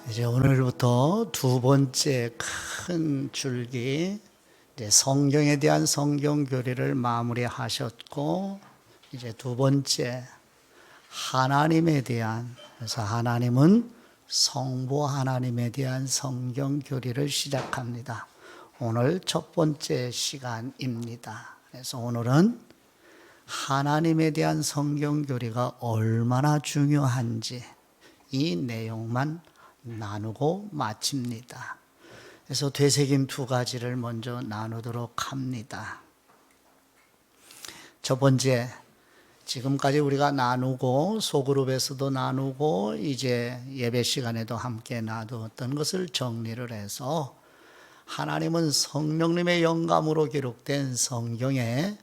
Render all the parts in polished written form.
이제 오늘부터 두 번째 큰 줄기, 이제 성경에 대한 성경 교리를 마무리하셨고, 이제 두 번째 하나님에 대한, 그래서 하나님은 성부 하나님에 대한 성경 교리를 시작합니다. 오늘 첫 번째 시간입니다. 그래서 오늘은 하나님에 대한 성경 교리가 얼마나 중요한지 이 내용만 나누고 마칩니다. 그래서 되새김 두 가지를 먼저 나누도록 합니다. 첫 번째, 지금까지 우리가 나누고 소그룹에서도 나누고 이제 예배 시간에도 함께 나누었던 것을 정리를 해서 하나님은 성령님의 영감으로 기록된 성경에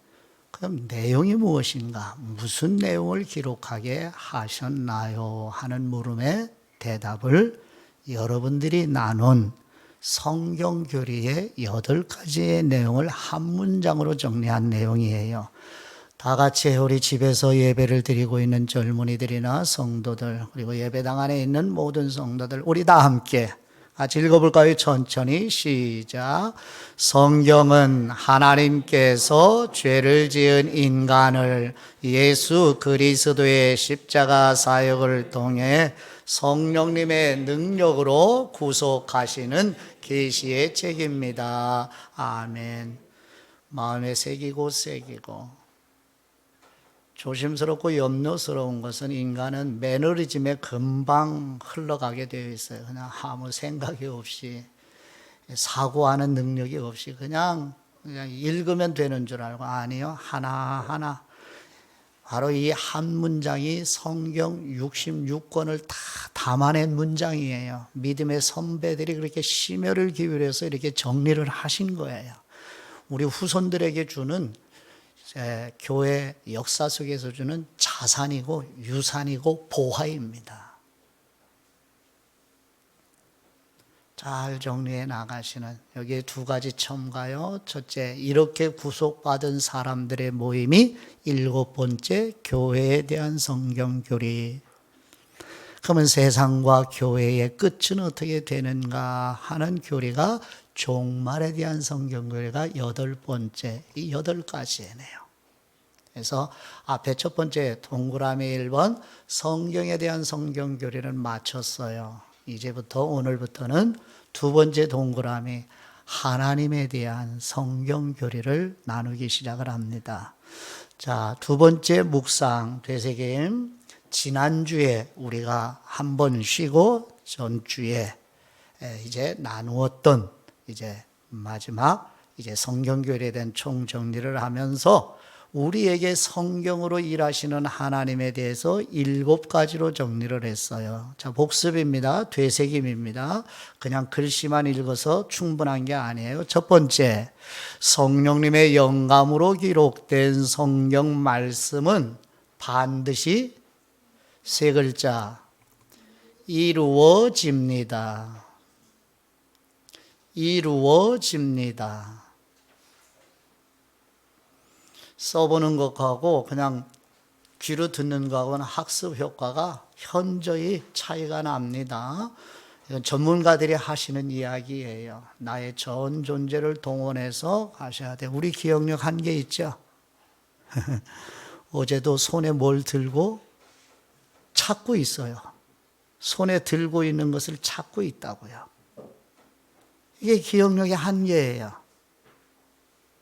그럼 내용이 무엇인가, 무슨 내용을 기록하게 하셨나요? 하는 물음에 대답을 여러분들이 나눈 성경 교리의 8가지의 내용을 한 문장으로 정리한 내용이에요. 다 같이 우리 집에서 예배를 드리고 있는 젊은이들이나 성도들, 그리고 예배당 안에 있는 모든 성도들, 우리 다 함께 같이 읽어볼까요? 천천히 시작. 성경은 하나님께서 죄를 지은 인간을 예수 그리스도의 십자가 사역을 통해 성령님의 능력으로 구속하시는 계시의 책입니다. 아멘. 마음에 새기고 조심스럽고 염려스러운 것은 인간은 매너리즘에 금방 흘러가게 되어 있어요. 그냥 아무 생각이 없이, 사고하는 능력이 없이 그냥 읽으면 되는 줄 알고, 아니요, 하나하나 바로 이 한 문장이 성경 66권을 다 담아낸 문장이에요. 믿음의 선배들이 그렇게 심혈을 기울여서 이렇게 정리를 하신 거예요. 우리 후손들에게 주는 교회 역사 속에서 주는 자산이고 유산이고 보화입니다. 잘 정리해 나가시는, 여기에 두 가지 첨가요. 첫째, 이렇게 구속받은 사람들의 모임이 7번째, 교회에 대한 성경 교리. 그러면 세상과 교회의 끝은 어떻게 되는가 하는 교리가 종말에 대한 성경 교리가 8번째, 이 8가지네요. 그래서 앞에 첫 번째 동그라미 1번 성경에 대한 성경 교리를 마쳤어요. 이제부터 오늘부터는 두 번째 동그라미 하나님에 대한 성경 교리를 나누기 시작을 합니다. 자, 두 번째 묵상 되새김. 지난주에 우리가 한 번 쉬고 전주에 이제 나누었던 이제 마지막 이제 성경 교리에 대한 총정리를 하면서 우리에게 성경으로 일하시는 하나님에 대해서 7가지로 정리를 했어요. 자, 복습입니다. 되새김입니다. 그냥 글씨만 읽어서 충분한 게 아니에요. 첫 번째, 성령님의 영감으로 기록된 성경 말씀은 반드시 3글자, 이루어집니다. 이루어집니다. 써보는 것하고 그냥 귀로 듣는 것하고는 학습 효과가 현저히 차이가 납니다. 이건 전문가들이 하시는 이야기예요. 나의 전 존재를 동원해서 하셔야 돼요. 우리 기억력 한계 있죠? 어제도 손에 뭘 들고 찾고 있어요. 손에 들고 있는 것을 찾고 있다고요. 이게 기억력의 한계예요.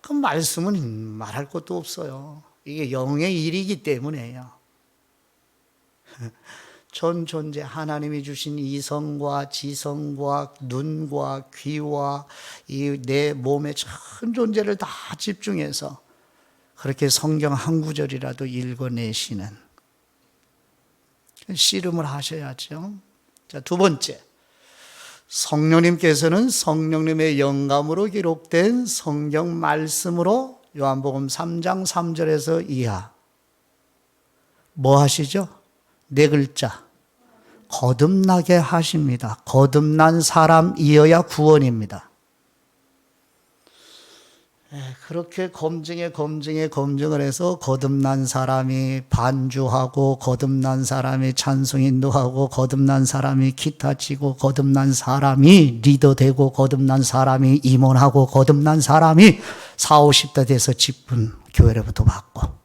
그 말씀은 말할 것도 없어요. 이게 영의 일이기 때문에요. 전 존재 하나님이 주신 이성과 지성과 눈과 귀와 이 내 몸의 전 존재를 다 집중해서 그렇게 성경 한 구절이라도 읽어내시는 씨름을 하셔야죠. 자, 두 번째, 성령님께서는 성령님의 영감으로 기록된 성경 말씀으로 요한복음 3장 3절에서 이하 뭐 하시죠? 4글자, 거듭나게 하십니다. 거듭난 사람이어야 구원입니다. 그렇게 검증을 해서 거듭난 사람이 반주하고, 거듭난 사람이 찬송 인도하고, 거듭난 사람이 기타 치고, 거듭난 사람이 리더 되고, 거듭난 사람이 임원하고, 거듭난 사람이 40, 50대 돼서 직분 교회로부터 받고.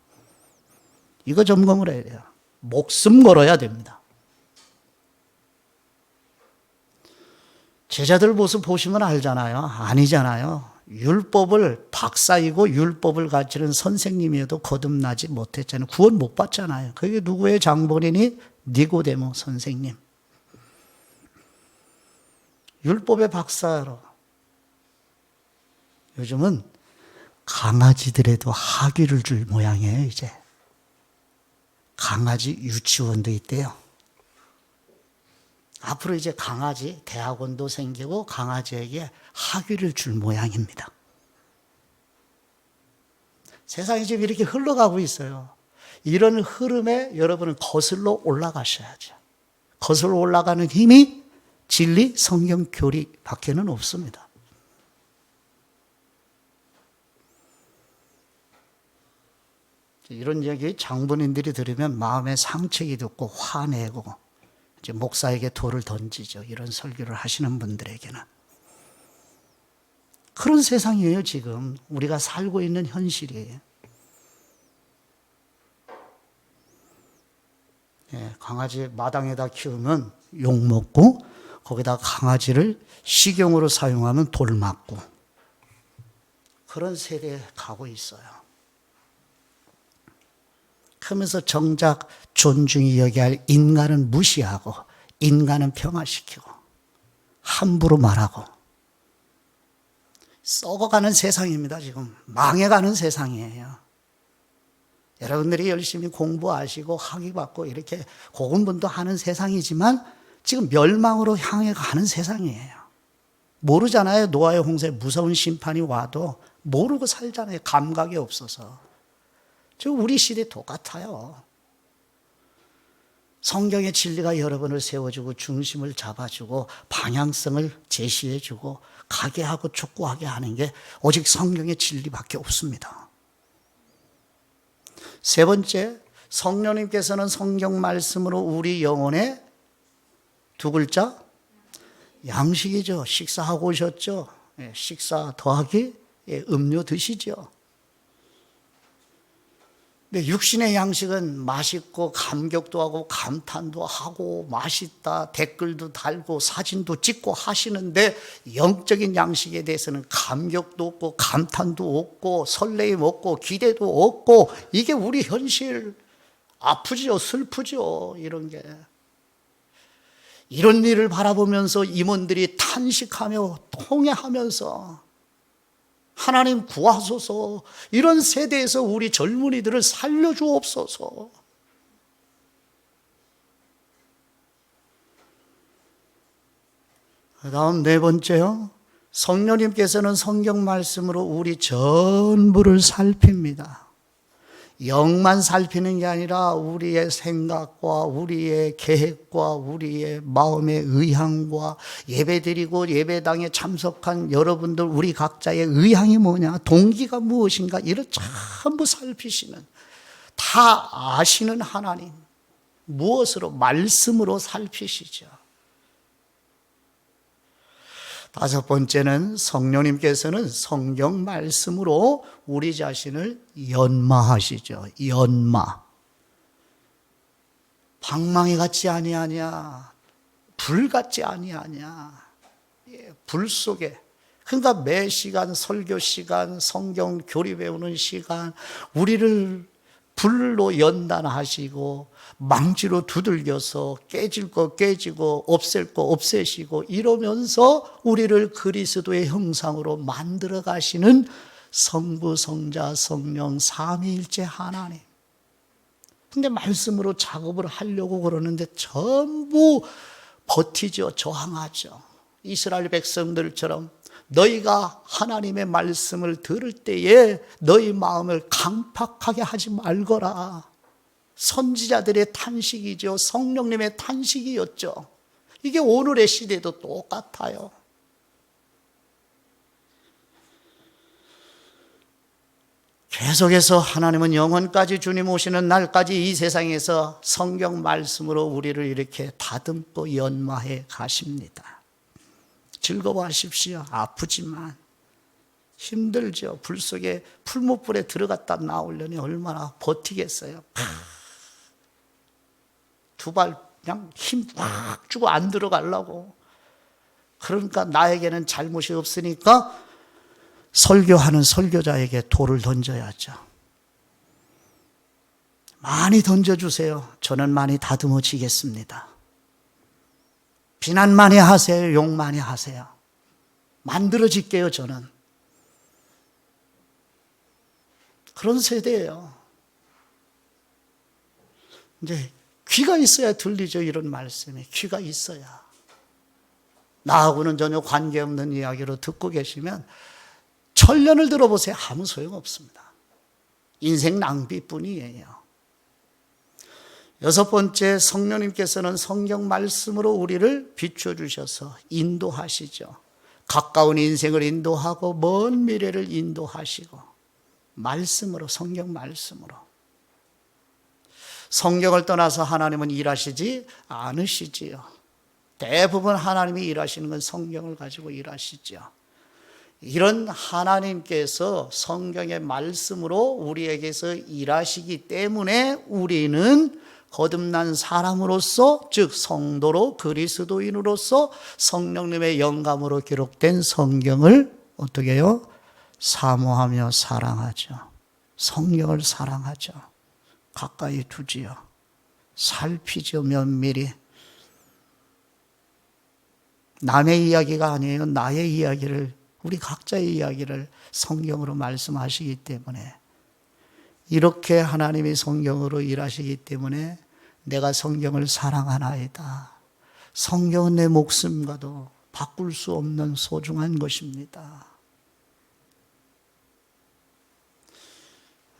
이거 점검을 해야 돼요. 목숨 걸어야 됩니다. 제자들 모습 보시면 알잖아요. 아니잖아요. 율법을 박사이고 율법을 가르치는 선생님이어도 거듭나지 못했잖아요. 구원 못 받잖아요. 그게 누구의 장본인이? 니고데모 선생님. 율법의 박사로. 요즘은 강아지들에도 학위를 줄 모양이에요, 이제. 강아지 유치원도 있대요. 앞으로 이제 강아지 대학원도 생기고 강아지에게 학위를 줄 모양입니다. 세상이 지금 이렇게 흘러가고 있어요. 이런 흐름에 여러분은 거슬러 올라가셔야죠. 거슬러 올라가는 힘이 진리, 성경, 교리 밖에는 없습니다. 이런 얘기 장본인들이 들으면 마음에 상처가 듣고 화내고 이제 목사에게 돌을 던지죠. 이런 설교를 하시는 분들에게는. 그런 세상이에요, 지금. 우리가 살고 있는 현실이에요. 강아지 마당에다 키우면 욕먹고, 거기다 강아지를 식용으로 사용하면 돌 맞고. 그런 세대에 가고 있어요. 그러면서 정작 존중이 여겨야 할 인간은 무시하고 인간은 평화시키고 함부로 말하고 썩어가는 세상입니다. 지금 망해가는 세상이에요. 여러분들이 열심히 공부하시고 학위받고 이렇게 고군분투 하는 세상이지만 지금 멸망으로 향해 가는 세상이에요. 모르잖아요. 노아의 홍수에 무서운 심판이 와도 모르고 살잖아요. 감각이 없어서. 지금 우리 시대 똑같아요. 성경의 진리가 여러분을 세워주고 중심을 잡아주고 방향성을 제시해주고 가게 하고 촉구하게 하는 게 오직 성경의 진리밖에 없습니다. 세 번째, 성령님께서는 성경 말씀으로 우리 영혼에 두 글자 양식이죠. 식사하고 오셨죠. 식사 더하기 음료 드시죠. 근데 육신의 양식은 맛있고 감격도 하고 감탄도 하고 맛있다 댓글도 달고 사진도 찍고 하시는데 영적인 양식에 대해서는 감격도 없고 감탄도 없고 설레임 없고 기대도 없고 이게 우리 현실. 아프죠, 슬프죠, 이런 게. 이런 일을 바라보면서 임원들이 탄식하며 통회하면서 하나님 구하소서, 이런 세대에서 우리 젊은이들을 살려주옵소서. 그 다음 네 번째요. 성령님께서는 성경 말씀으로 우리 전부를 살핍니다. 영만 살피는 게 아니라 우리의 생각과 우리의 계획과 우리의 마음의 의향과 예배드리고 예배당에 참석한 여러분들 우리 각자의 의향이 뭐냐, 동기가 무엇인가, 이를 전부 살피시는, 다 아시는 하나님. 무엇으로? 말씀으로 살피시죠. 다섯 번째는 성령님께서는 성경 말씀으로 우리 자신을 연마하시죠. 연마. 방망이 같지 아니하냐, 불 같지 아니하냐. 불 속에. 그러니까 매 시간 설교 시간, 성경 교리 배우는 시간 우리를 불로 연단하시고 망치로 두들겨서 깨질 거 깨지고 없앨 거 없애시고 이러면서 우리를 그리스도의 형상으로 만들어 가시는 성부, 성자, 성령 삼위일체 하나님. 근데 말씀으로 작업을 하려고 그러는데 전부 버티죠. 저항하죠. 이스라엘 백성들처럼 너희가 하나님의 말씀을 들을 때에 너희 마음을 강팍하게 하지 말거라. 선지자들의 탄식이죠. 성령님의 탄식이었죠. 이게 오늘의 시대도 똑같아요. 계속해서 하나님은 영원까지 주님 오시는 날까지 이 세상에서 성경 말씀으로 우리를 이렇게 다듬고 연마해 가십니다. 즐거워하십시오. 아프지만 힘들죠. 불 속에 풀무불에 들어갔다 나오려니 얼마나 버티겠어요. 두 발 그냥 힘 확 주고 안 들어가려고. 그러니까 나에게는 잘못이 없으니까 설교하는 설교자에게 돌을 던져야죠. 많이 던져주세요. 저는 많이 다듬어지겠습니다. 비난 많이 하세요. 욕 많이 하세요. 만들어질게요, 저는. 그런 세대예요. 이제 귀가 있어야 들리죠, 이런 말씀이. 귀가 있어야. 나하고는 전혀 관계없는 이야기로 듣고 계시면 천년을 들어보세요. 아무 소용없습니다. 인생 낭비뿐이에요. 여섯 번째, 성령님께서는 성경 말씀으로 우리를 비춰주셔서 인도하시죠. 가까운 인생을 인도하고 먼 미래를 인도하시고 말씀으로, 성경 말씀으로. 성경을 떠나서 하나님은 일하시지 않으시지요. 대부분 하나님이 일하시는 건 성경을 가지고 일하시죠. 이런 하나님께서 성경의 말씀으로 우리에게서 일하시기 때문에 우리는 거듭난 사람으로서, 즉 성도로, 그리스도인으로서 성령님의 영감으로 기록된 성경을 어떻게 해요? 사모하며 사랑하죠. 성경을 사랑하죠. 가까이 두지요. 살피죠, 면밀히. 남의 이야기가 아니에요. 나의 이야기를, 우리 각자의 이야기를 성경으로 말씀하시기 때문에, 이렇게 하나님이 성경으로 일하시기 때문에 내가 성경을 사랑하나이다. 성경은 내 목숨과도 바꿀 수 없는 소중한 것입니다.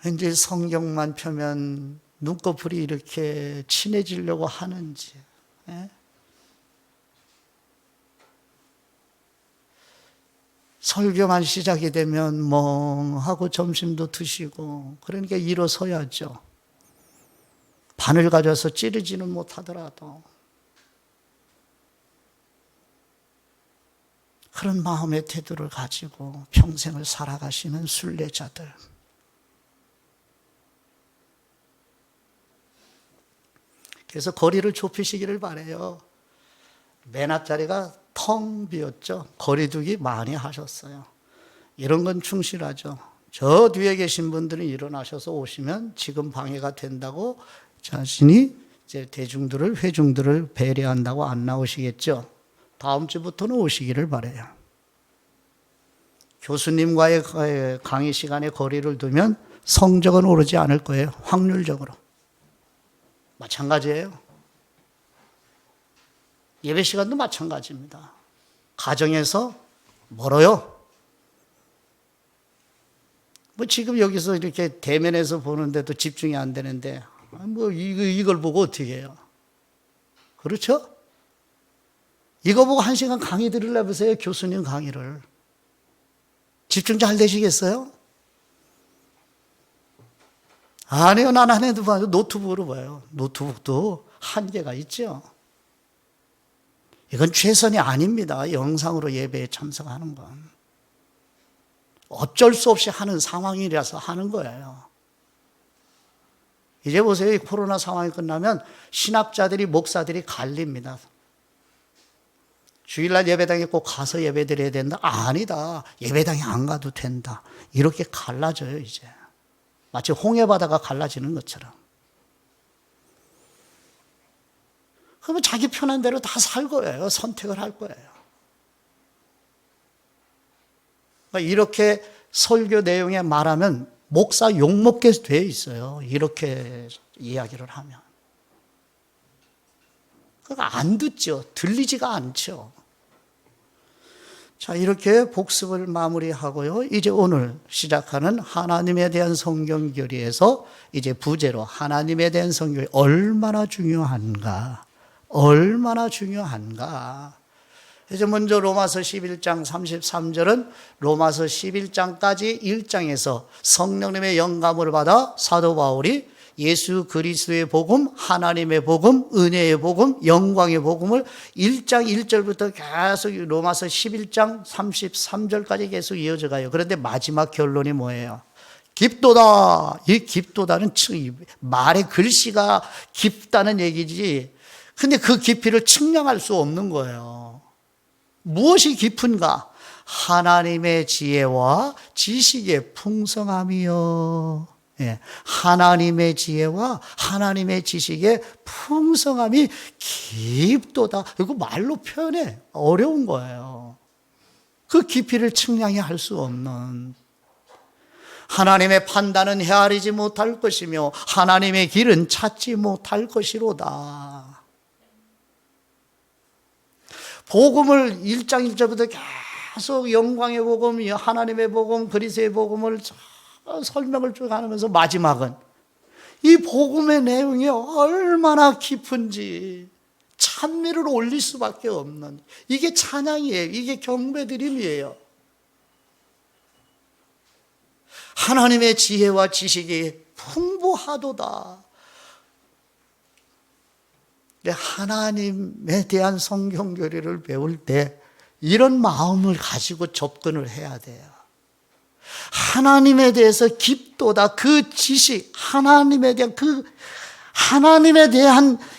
왠지 성경만 펴면 눈꺼풀이 이렇게 친해지려고 하는지. 예? 설교만 시작이 되면 멍하고 점심도 드시고, 그러니까 일어서야죠. 바늘 가져서 찌르지는 못하더라도. 그런 마음의 태도를 가지고 평생을 살아가시는 순례자들. 그래서 거리를 좁히시기를 바라요. 맨 앞자리가 텅 비었죠. 거리두기 많이 하셨어요. 이런 건 충실하죠. 저 뒤에 계신 분들은 일어나셔서 오시면 지금 방해가 된다고 자신이 이제 대중들을, 회중들을 배려한다고 안 나오시겠죠. 다음 주부터는 오시기를 바라요. 교수님과의 강의 시간에 거리를 두면 성적은 오르지 않을 거예요. 확률적으로. 마찬가지예요. 예배 시간도 마찬가지입니다. 가정에서 멀어요. 뭐 지금 여기서 이렇게 대면에서 보는데도 집중이 안 되는데, 뭐 이걸 보고 어떻게 해요? 그렇죠? 이거 보고 1시간 강의 들으려보세요. 교수님 강의를. 집중 잘 되시겠어요? 아니요, 난 안 해도 봐요. 노트북으로 봐요. 노트북도 한계가 있죠. 이건 최선이 아닙니다. 영상으로 예배에 참석하는 건. 어쩔 수 없이 하는 상황이라서 하는 거예요. 이제 보세요. 이 코로나 상황이 끝나면 신학자들이, 목사들이 갈립니다. 주일날 예배당에 꼭 가서 예배 드려야 된다? 아니다. 예배당에 안 가도 된다. 이렇게 갈라져요, 이제. 마치 홍해바다가 갈라지는 것처럼. 그러면 자기 편한 대로 다 살 거예요. 선택을 할 거예요. 이렇게 설교 내용에 말하면 목사 욕먹게 돼 있어요. 이렇게 이야기를 하면. 그러니까 안 듣죠. 들리지가 않죠. 자, 이렇게 복습을 마무리하고요. 이제 오늘 시작하는 하나님에 대한 성경교리에서 이제 부제로 하나님에 대한 성경이 얼마나 중요한가. 얼마나 중요한가. 그래서 먼저 로마서 11장 33절은 로마서 11장까지 1장에서 성령님의 영감을 받아 사도 바울이 예수 그리스도의 복음, 하나님의 복음, 은혜의 복음, 영광의 복음을 1장 1절부터 계속 로마서 11장 33절까지 계속 이어져 가요. 그런데 마지막 결론이 뭐예요? 깊도다. 이 깊도다는 말의 글씨가 깊다는 얘기지. 근데 그 깊이를 측량할 수 없는 거예요. 무엇이 깊은가? 하나님의 지혜와 지식의 풍성함이요. 예, 하나님의 지혜와 하나님의 지식의 풍성함이 깊도다. 이거 말로 표현해 어려운 거예요. 그 깊이를 측량해 할 수 없는. 하나님의 판단은 헤아리지 못할 것이며 하나님의 길은 찾지 못할 것이로다. 복음을 1장 1절부터 계속 영광의 복음, 하나님의 복음, 그리스도의 복음을 설명을 쭉 하면서 마지막은 이 복음의 내용이 얼마나 깊은지 찬미를 올릴 수밖에 없는, 이게 찬양이에요. 이게 경배드림이에요. 하나님의 지혜와 지식이 풍부하도다. 하나님에 대한 성경 교리를 배울 때 이런 마음을 가지고 접근을 해야 돼요. 하나님에 대해서 깊도다. 그 지식, 하나님에 대한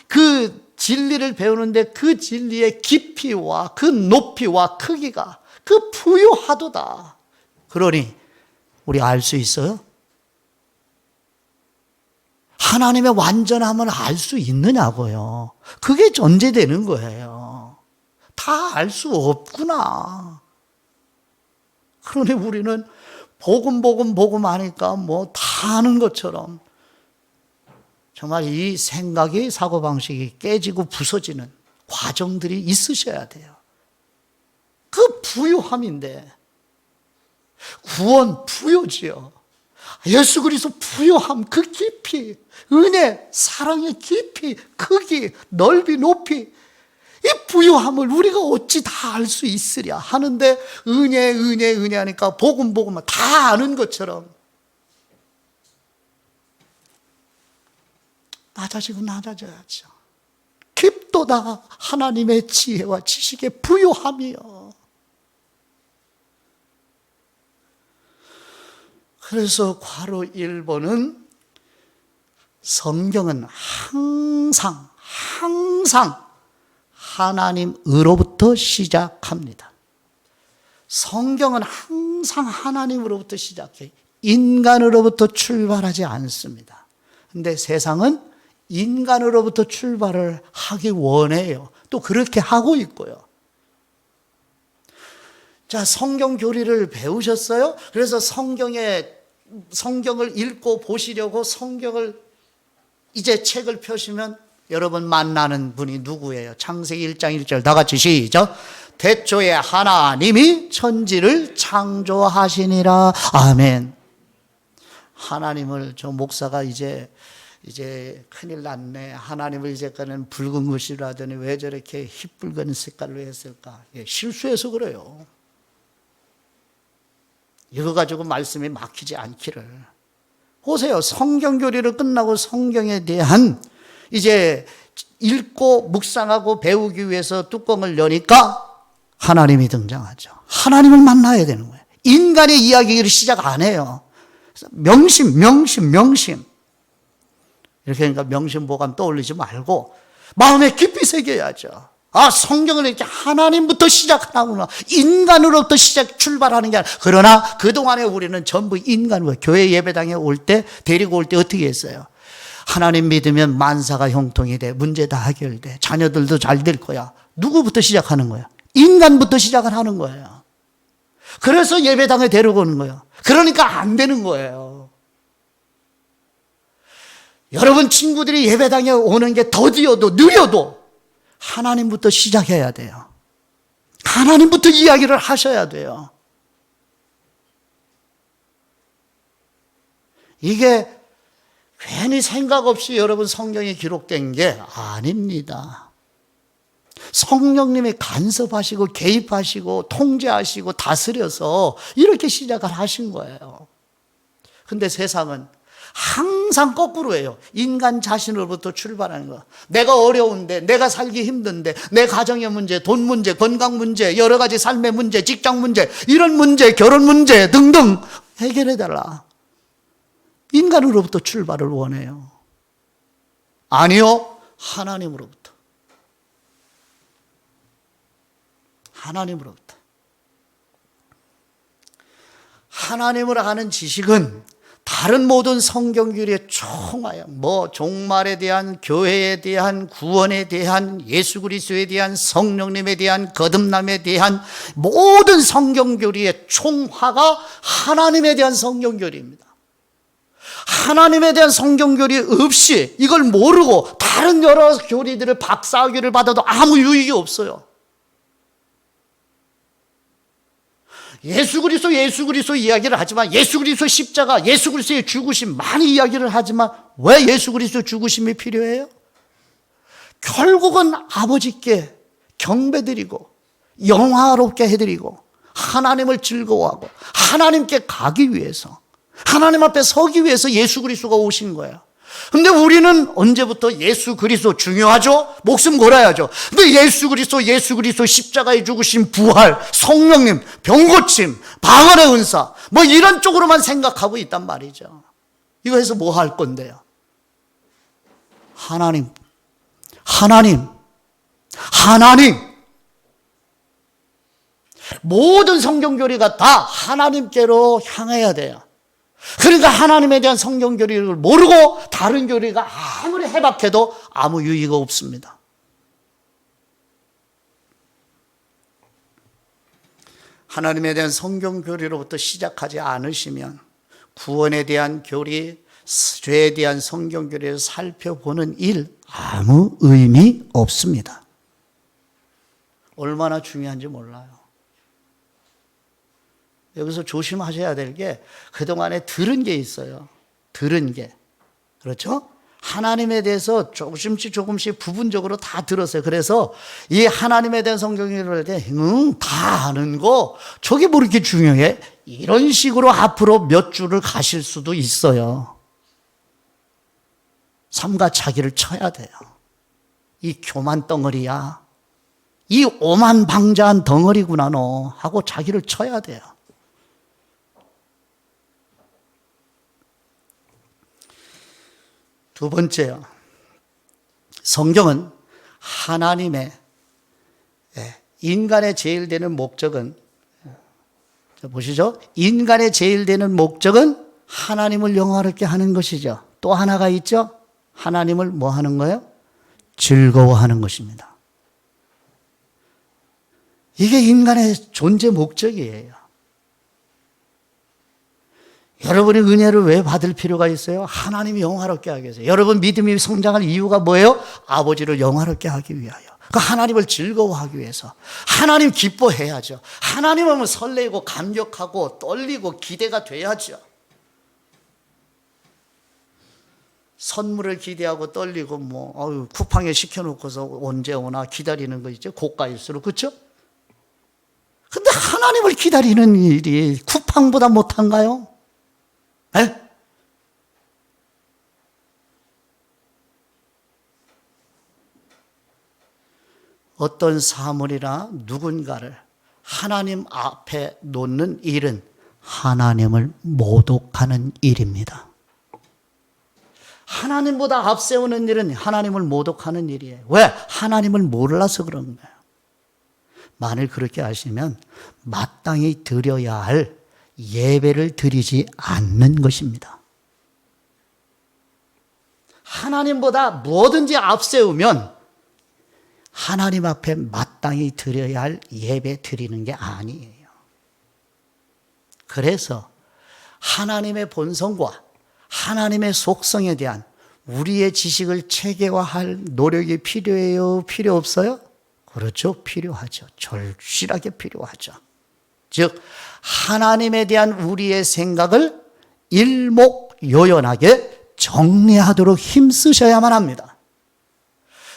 그 진리를 배우는데 그 진리의 깊이와 그 높이와 크기가 그 부유하도다. 그러니 우리 알 수 있어요? 하나님의 완전함을 알 수 있느냐고요. 그게 전제되는 거예요. 다 알 수 없구나. 그러니 우리는 복음 하니까 뭐 다 아는 것처럼 정말 이 생각이, 사고방식이 깨지고 부서지는 과정들이 있으셔야 돼요. 그 부유함인데, 구원 부유지요. 예수 그리스도 부유함, 그 깊이, 은혜, 사랑의 깊이, 크기, 넓이, 높이, 이 부유함을 우리가 어찌 다 알 수 있으랴 하는데 은혜 하니까 복음 다 아는 것처럼 낮아져야죠. 깊도다 하나님의 지혜와 지식의 부유함이요. 그래서 괄호 1번은 성경은 항상 하나님으로부터 시작합니다. 성경은 항상 하나님으로부터 시작해요. 인간으로부터 출발하지 않습니다. 그런데 세상은 인간으로부터 출발을 하기 원해요. 또 그렇게 하고 있고요. 자, 성경 교리를 배우셨어요? 그래서 성경을 읽고 보시려고 성경을 이제 책을 펴시면 여러분 만나는 분이 누구예요? 창세기 1장 1절 다 같이 시작. 태초에 하나님이 천지를 창조하시니라. 아멘. 하나님을 저 목사가 이제 큰일 났네. 하나님을 이제까지는 붉은 것이라 하더니 왜 저렇게 흰붉은 색깔로 했을까? 실수해서 그래요. 이거 가지고 말씀이 막히지 않기를. 보세요. 성경 교리를 끝나고 성경에 대한 이제 읽고 묵상하고 배우기 위해서 뚜껑을 여니까 하나님이 등장하죠. 하나님을 만나야 되는 거예요. 인간의 이야기를 시작 안 해요. 명심. 이렇게 하니까 명심보감 떠올리지 말고 마음에 깊이 새겨야죠. 아, 성경을 이렇게 하나님부터 시작하구나. 인간으로부터 출발하는 게 아니라. 그러나 그동안에 우리는 전부 인간으로, 교회 예배당에 데리고 올 때 어떻게 했어요? 하나님 믿으면 만사가 형통이 돼. 문제 다 해결돼. 자녀들도 잘 될 거야. 누구부터 시작하는 거야? 인간부터 시작을 하는 거예요. 그래서 예배당에 데리고 오는 거예요. 그러니까 안 되는 거예요. 여러분 친구들이 예배당에 오는 게 더디어도 느려도 하나님부터 시작해야 돼요. 하나님부터 이야기를 하셔야 돼요. 이게 괜히 생각 없이 여러분 성경에 기록된 게 아닙니다. 성령님이 간섭하시고 개입하시고 통제하시고 다스려서 이렇게 시작을 하신 거예요. 근데 세상은 항상 거꾸로예요. 인간 자신으로부터 출발하는 거. 내가 어려운데, 내가 살기 힘든데, 내 가정의 문제, 돈 문제, 건강 문제, 여러 가지 삶의 문제, 직장 문제, 이런 문제, 결혼 문제 등등 해결해달라. 인간으로부터 출발을 원해요. 아니요, 하나님으로부터. 하나님으로부터. 하나님을 아는 지식은 다른 모든 성경교리의 총하여 종말에 대한, 교회에 대한, 구원에 대한, 예수 그리스도에 대한, 성령님에 대한, 거듭남에 대한 모든 성경교리의 총화가 하나님에 대한 성경교리입니다. 하나님에 대한 성경교리 없이 이걸 모르고 다른 여러 교리들을 박사학위를 받아도 아무 유익이 없어요. 예수 그리스도 이야기를 하지만, 예수 그리스도 십자가, 예수 그리스도의 죽으심 많이 이야기를 하지만 왜 예수 그리스도 죽으심이 필요해요? 결국은 아버지께 경배드리고 영화롭게 해드리고 하나님을 즐거워하고 하나님께 가기 위해서, 하나님 앞에 서기 위해서 예수 그리스도가 오신 거예요. 근데 우리는 언제부터 예수 그리스도 중요하죠? 목숨 걸어야죠. 근데 예수 그리스도 십자가에 죽으신 부활, 성령님, 병고침, 방언의 은사 이런 쪽으로만 생각하고 있단 말이죠. 이거 해서 뭐 할 건데요? 하나님. 모든 성경교리가 다 하나님께로 향해야 돼요. 그러니까 하나님에 대한 성경교리를 모르고 다른 교리가 아무리 해박해도 아무 유의가 없습니다. 하나님에 대한 성경교리로부터 시작하지 않으시면 구원에 대한 교리, 죄에 대한 성경교리를 살펴보는 일 아무 의미 없습니다. 얼마나 중요한지 몰라요. 여기서 조심하셔야 될 게 그동안에 들은 게 있어요. 들은 게. 그렇죠? 하나님에 대해서 조금씩 부분적으로 다 들었어요. 그래서 이 하나님에 대한 성경을 할 때, 다 아는 거, 저게 뭐 이렇게 중요해? 이런 식으로 앞으로 몇 줄을 가실 수도 있어요. 삼가 자기를 쳐야 돼요. 이 교만 덩어리야. 이 오만방자한 덩어리구나 너 하고 자기를 쳐야 돼요. 두 번째요. 성경은 하나님의, 인간의 제일 되는 목적은, 보시죠. 인간의 제일 되는 목적은 하나님을 영화롭게 하는 것이죠. 또 하나가 있죠. 하나님을 뭐 하는 거예요? 즐거워하는 것입니다. 이게 인간의 존재 목적이에요. 여러분이 은혜를 왜 받을 필요가 있어요? 하나님이 영화롭게 하기 위해서. 여러분 믿음이 성장할 이유가 뭐예요? 아버지를 영화롭게 하기 위하여. 그 하나님을 즐거워하기 위해서. 하나님 기뻐해야죠. 하나님은 설레고 감격하고 떨리고 기대가 돼야죠. 선물을 기대하고 떨리고 쿠팡에 시켜놓고서 언제 오나 기다리는 거 있죠. 고가일수록. 그렇죠? 근데 하나님을 기다리는 일이 쿠팡보다 못한가요? 에? 어떤 사물이나 누군가를 하나님 앞에 놓는 일은 하나님을 모독하는 일입니다. 하나님보다 앞세우는 일은 하나님을 모독하는 일이에요. 왜? 하나님을 몰라서 그런 거예요. 만일 그렇게 하시면 마땅히 드려야 할 예배를 드리지 않는 것입니다. 하나님보다 뭐든지 앞세우면 하나님 앞에 마땅히 드려야 할 예배 드리는 게 아니에요. 그래서 하나님의 본성과 하나님의 속성에 대한 우리의 지식을 체계화할 노력이 필요해요? 필요 없어요? 그렇죠. 필요하죠. 절실하게 필요하죠. 즉 하나님에 대한 우리의 생각을 일목요연하게 정리하도록 힘쓰셔야만 합니다.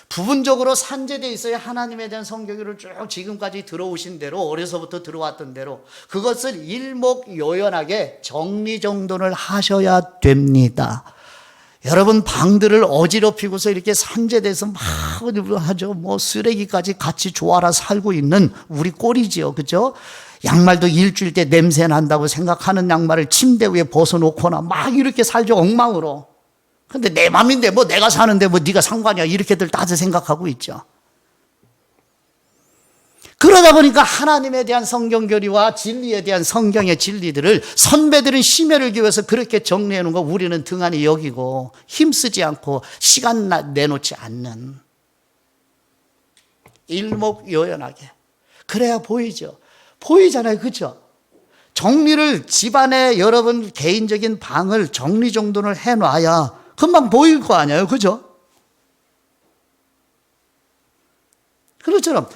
부분적으로 산재되어 있어야 하나님에 대한 성경을 쭉 지금까지 들어오신 대로, 어려서부터 들어왔던 대로 그것을 일목요연하게 정리정돈을 하셔야 됩니다. 여러분, 방들을 어지럽히고서 이렇게 산재돼서 막 하죠. 뭐 쓰레기까지 같이 조아라 살고 있는 우리 꼴이지요. 그죠? 양말도 일주일 때 냄새 난다고 생각하는 양말을 침대 위에 벗어놓거나 막 이렇게 살죠. 엉망으로. 근데 내 맘인데 뭐 내가 사는데 뭐 네가 상관이야. 이렇게들 다들 생각하고 있죠. 그러다 보니까 하나님에 대한 성경교리와 진리에 대한 성경의 진리들을 선배들은 심혈을 기울여서 그렇게 정리해 놓은 거 우리는 등한히 여기고 힘쓰지 않고 시간 내놓지 않는, 일목요연하게 그래야 보이죠. 보이잖아요. 그렇죠? 정리를, 집안에 여러분 개인적인 방을 정리정돈을 해놔야 금방 보일 거 아니에요. 그죠? 그렇처럼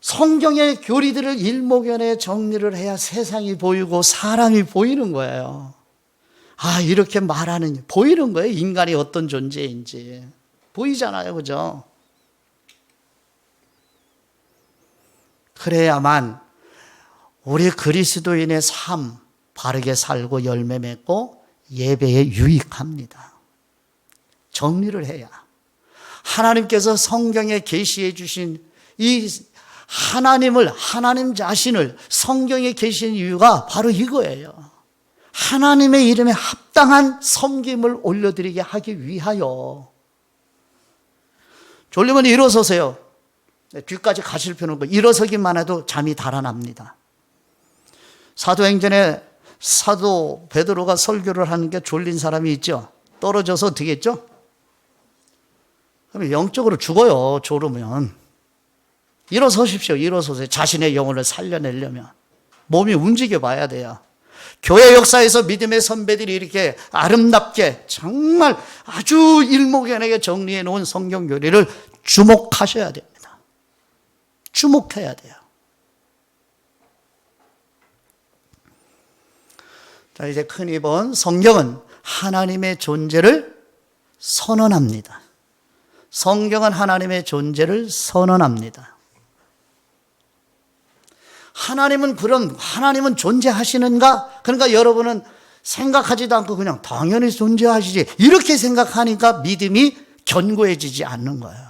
성경의 교리들을 일목요연하게 정리를 해야 세상이 보이고 사람이 보이는 거예요. 아, 이렇게 말하는, 보이는 거예요. 인간이 어떤 존재인지. 보이잖아요. 그죠? 그래야만 우리 그리스도인의 삶 바르게 살고 열매 맺고 예배에 유익합니다. 정리를 해야 하나님께서 성경에 계시해 주신 이 하나님을, 하나님 자신을 성경에 계신 이유가 바로 이거예요. 하나님의 이름에 합당한 섬김을 올려드리게 하기 위하여. 졸리면 일어서세요. 뒤까지 가실 필요는 없고 일어서기만 해도 잠이 달아납니다. 사도행전에 사도 베드로가 설교를 하는 게 졸린 사람이 있죠. 떨어져서 어떻게 했죠? 그럼 영적으로 죽어요. 졸으면. 일어서십시오. 일어서세요. 자신의 영혼을 살려내려면 몸이 움직여 봐야 돼요. 교회 역사에서 믿음의 선배들이 이렇게 아름답게 정말 아주 일목요연하게 정리해 놓은 성경 교리를 주목하셔야 됩니다. 주목해야 돼요. 자, 이제 큰 2번, 성경은 하나님의 존재를 선언합니다. 성경은 하나님의 존재를 선언합니다. 하나님은 존재하시는가? 그러니까 여러분은 생각하지도 않고 그냥 당연히 존재하시지, 이렇게 생각하니까 믿음이 견고해지지 않는 거예요.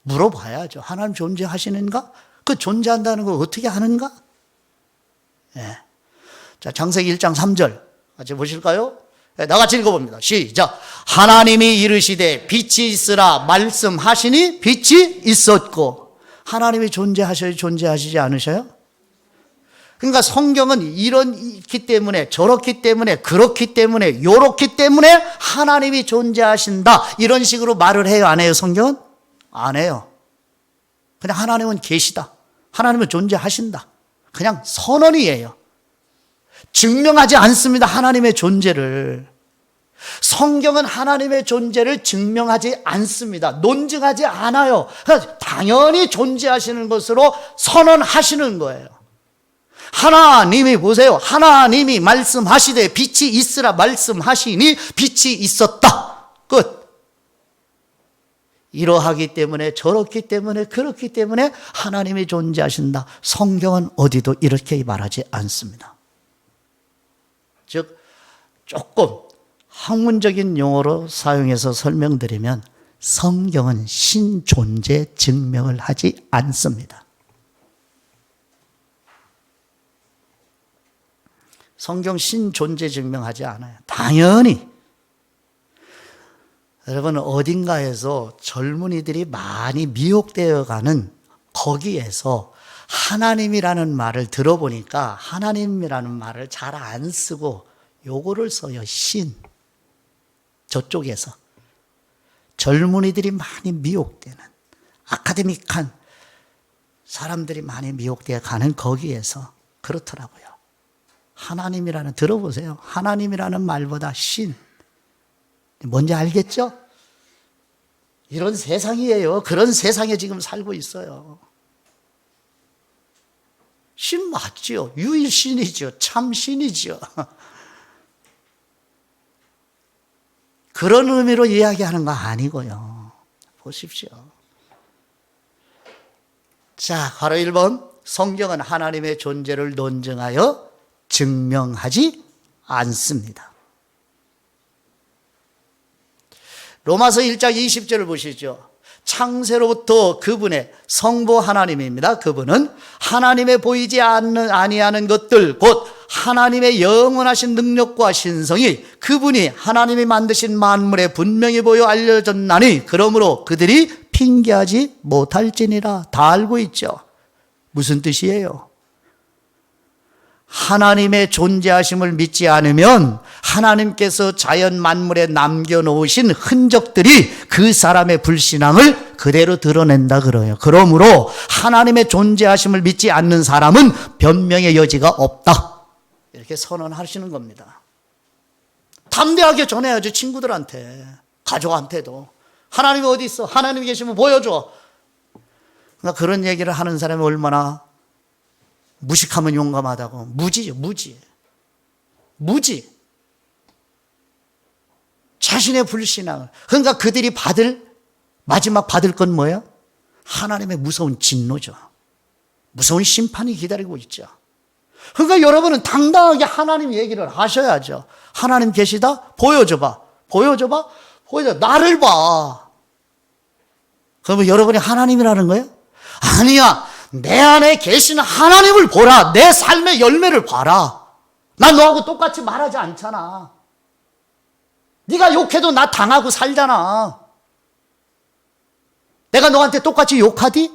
물어봐야죠. 하나님 존재하시는가? 그 존재한다는 걸 어떻게 하는가? 예. 자, 창세기 1장 3절 같이 보실까요? 네, 나같이 읽어봅니다. 시작. 하나님이 이르시되 빛이 있으라 말씀하시니 빛이 있었고. 하나님이 존재하셔야 존재하시지 않으셔요? 그러니까 성경은 이렇기 때문에, 저렇기 때문에, 그렇기 때문에, 요렇기 때문에 하나님이 존재하신다, 이런 식으로 말을 해요? 안 해요? 성경은? 안 해요. 그냥 하나님은 계시다, 하나님은 존재하신다, 그냥 선언이에요. 증명하지 않습니다. 하나님의 존재를. 성경은 하나님의 존재를 증명하지 않습니다. 논증하지 않아요. 당연히 존재하시는 것으로 선언하시는 거예요. 하나님이 보세요. 하나님이 말씀하시되 빛이 있으라 말씀하시니 빛이 있었다. 끝. 이러하기 때문에, 저렇기 때문에, 그렇기 때문에 하나님이 존재하신다. 성경은 어디도 이렇게 말하지 않습니다. 즉, 조금 학문적인 용어로 사용해서 설명드리면 성경은 신존재 증명을 하지 않습니다. 성경 신존재 증명하지 않아요. 당연히. 여러분, 어딘가에서 젊은이들이 많이 미혹되어 가는 거기에서 하나님이라는 말을 들어보니까 하나님이라는 말을 잘 안 쓰고 요거를 써요. 신. 저쪽에서 젊은이들이 많이 미혹되는, 아카데믹한 사람들이 많이 미혹되어 가는 거기에서 그렇더라고요. 하나님이라는, 들어보세요. 하나님이라는 말보다 신. 뭔지 알겠죠? 이런 세상이에요. 그런 세상에 지금 살고 있어요. 신 맞죠? 유일신이죠. 참신이죠. 그런 의미로 이야기하는 거 아니고요. 보십시오. 자, 바로 1번. 성경은 하나님의 존재를 논증하여 증명하지 않습니다. 로마서 1장 20절을 보시죠. 창세로부터 그분의 성부 하나님입니다. 그분은 하나님의 보이지 아니하는 것들 곧 하나님의 영원하신 능력과 신성이 그분이 하나님이 만드신 만물에 분명히 보여 알려졌나니 그러므로 그들이 핑계하지 못할지니라. 다 알고 있죠. 무슨 뜻이에요? 하나님의 존재하심을 믿지 않으면 하나님께서 자연 만물에 남겨놓으신 흔적들이 그 사람의 불신앙을 그대로 드러낸다 그래요. 그러므로 하나님의 존재하심을 믿지 않는 사람은 변명의 여지가 없다. 이렇게 선언하시는 겁니다. 담대하게 전해야죠. 친구들한테, 가족한테도. 하나님이 어디 있어? 하나님이 계시면 보여줘. 그러니까 그런 얘기를 하는 사람이 얼마나 무식하면 용감하다고. 무지죠, 무지. 자신의 불신앙을. 그러니까 그들이 마지막 받을 건 뭐예요? 하나님의 무서운 진노죠. 무서운 심판이 기다리고 있죠. 그러니까 여러분은 당당하게 하나님 얘기를 하셔야죠. 하나님 계시다? 보여줘봐. 나를 봐. 그러면 여러분이 하나님이라는 거예요? 아니야. 내 안에 계시는 하나님을 보라. 내 삶의 열매를 봐라. 난 너하고 똑같이 말하지 않잖아. 네가 욕해도 나 당하고 살잖아. 내가 너한테 똑같이 욕하디?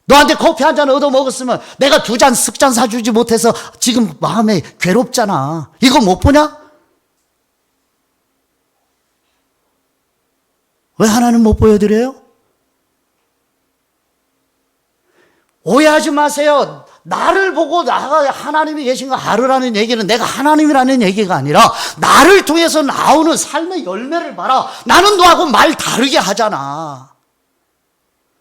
너한테 커피 한 잔 얻어먹었으면 내가 2잔 쓱잔 사주지 못해서 지금 마음에 괴롭잖아. 이거 못 보냐? 왜 하나님 못 보여드려요? 오해하지 마세요. 나를 보고 나가 하나님이 계신 거 알으라는 얘기는 내가 하나님이라는 얘기가 아니라 나를 통해서 나오는 삶의 열매를 봐라. 나는 너하고 말 다르게 하잖아.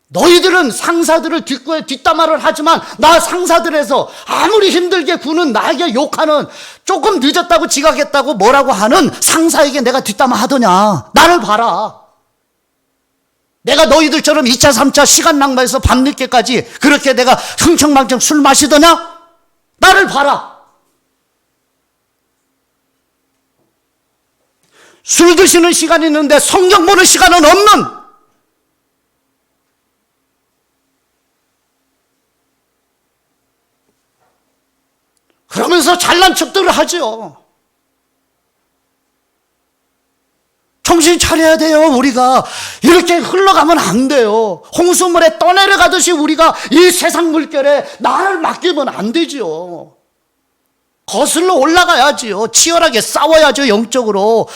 너희들은 상사들을 뒷담화를 하지만 나 상사들에서 아무리 힘들게 구는 나에게 욕하는 조금 늦었다고 지각했다고 뭐라고 하는 상사에게 내가 뒷담화 하더냐. 나를 봐라. 내가 너희들처럼 2차 3차 시간 낭비해서 밤늦게까지 그렇게 내가 흥청망청 술 마시더냐? 나를 봐라. 술 드시는 시간이 있는데 성경 보는 시간은 없는, 그러면서 잘난 척들을 하죠. 정신 차려야 돼요. 우리가 이렇게 흘러가면 안 돼요. 홍수물에 떠내려가듯이 우리가 이 세상 물결에 나를 맡기면 안 되죠. 거슬러 올라가야지요. 치열하게 싸워야죠. 영적으로.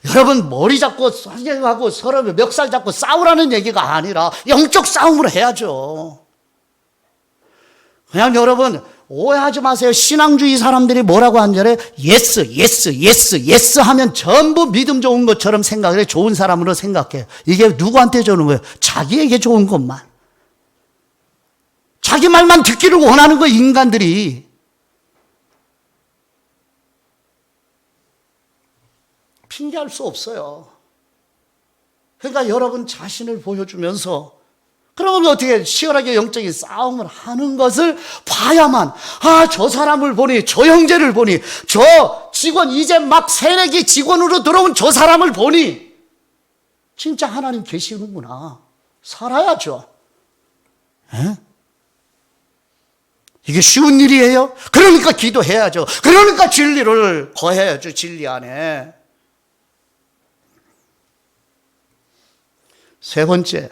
여러분 머리 잡고 하고 서로 멱살 잡고 싸우라는 얘기가 아니라 영적 싸움으로 해야죠. 그냥 여러분 오해하지 마세요. 신앙주의 사람들이 뭐라고 하는지 예스 하면 전부 믿음 좋은 것처럼 생각해. 좋은 사람으로 생각해. 이게 누구한테 주는 거예요? 자기에게 좋은 것만. 자기 말만 듣기를 원하는 거예요. 인간들이. 핑계할 수 없어요. 그러니까 여러분 자신을 보여주면서, 그러면 어떻게 치열하게 영적인 싸움을 하는 것을 봐야만, 저 사람을 보니, 저 형제를 보니, 저 직원 이제 막 새내기 직원으로 들어온 저 사람을 보니 진짜 하나님 계시는구나. 살아야죠. 에? 이게 쉬운 일이에요? 그러니까 기도해야죠. 그러니까 진리를 거해야죠. 진리 안에.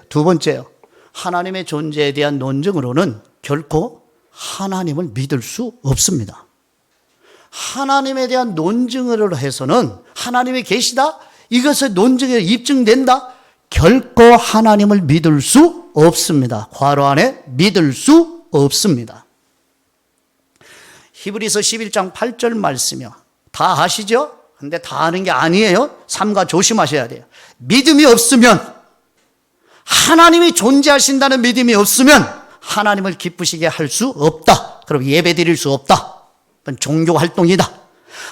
두 번째요. 하나님의 존재에 대한 논증으로는 결코 하나님을 믿을 수 없습니다. 하나님에 대한 논증으로 해서는 하나님이 계시다? 이것의 논증에 입증된다? 결코 하나님을 믿을 수 없습니다. 괄호 안에 믿을 수 없습니다. 히브리서 11장 8절 말씀이요. 다 아시죠? 근데 다 아는 게 아니에요. 삼가 조심하셔야 돼요. 믿음이 없으면, 하나님이 존재하신다는 믿음이 없으면 하나님을 기쁘시게 할 수 없다. 그럼 예배 드릴 수 없다. 그건 종교 활동이다.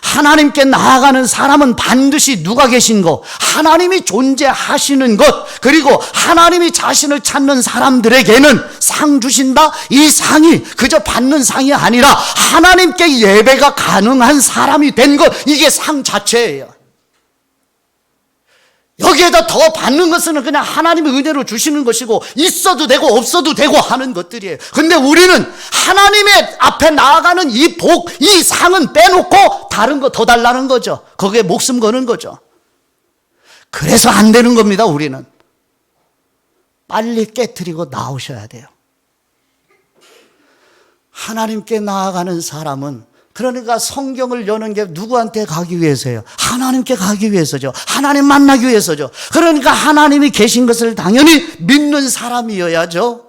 하나님께 나아가는 사람은 반드시 누가 계신 것, 하나님이 존재하시는 것, 그리고 하나님이 자신을 찾는 사람들에게는 상 주신다. 이 상이 그저 받는 상이 아니라 하나님께 예배가 가능한 사람이 된 것, 이게 상 자체예요. 여기에다 더 받는 것은 그냥 하나님의 은혜로 주시는 것이고, 있어도 되고 없어도 되고 하는 것들이에요. 근데 우리는 하나님의 앞에 나아가는 이 복, 이 상은 빼놓고 다른 거 더 달라는 거죠. 거기에 목숨 거는 거죠. 그래서 안 되는 겁니다. 우리는 빨리 깨트리고 나오셔야 돼요. 하나님께 나아가는 사람은, 그러니까 성경을 여는 게 누구한테 가기 위해서예요? 하나님께 가기 위해서죠. 하나님 만나기 위해서죠. 그러니까 하나님이 계신 것을 당연히 믿는 사람이어야죠.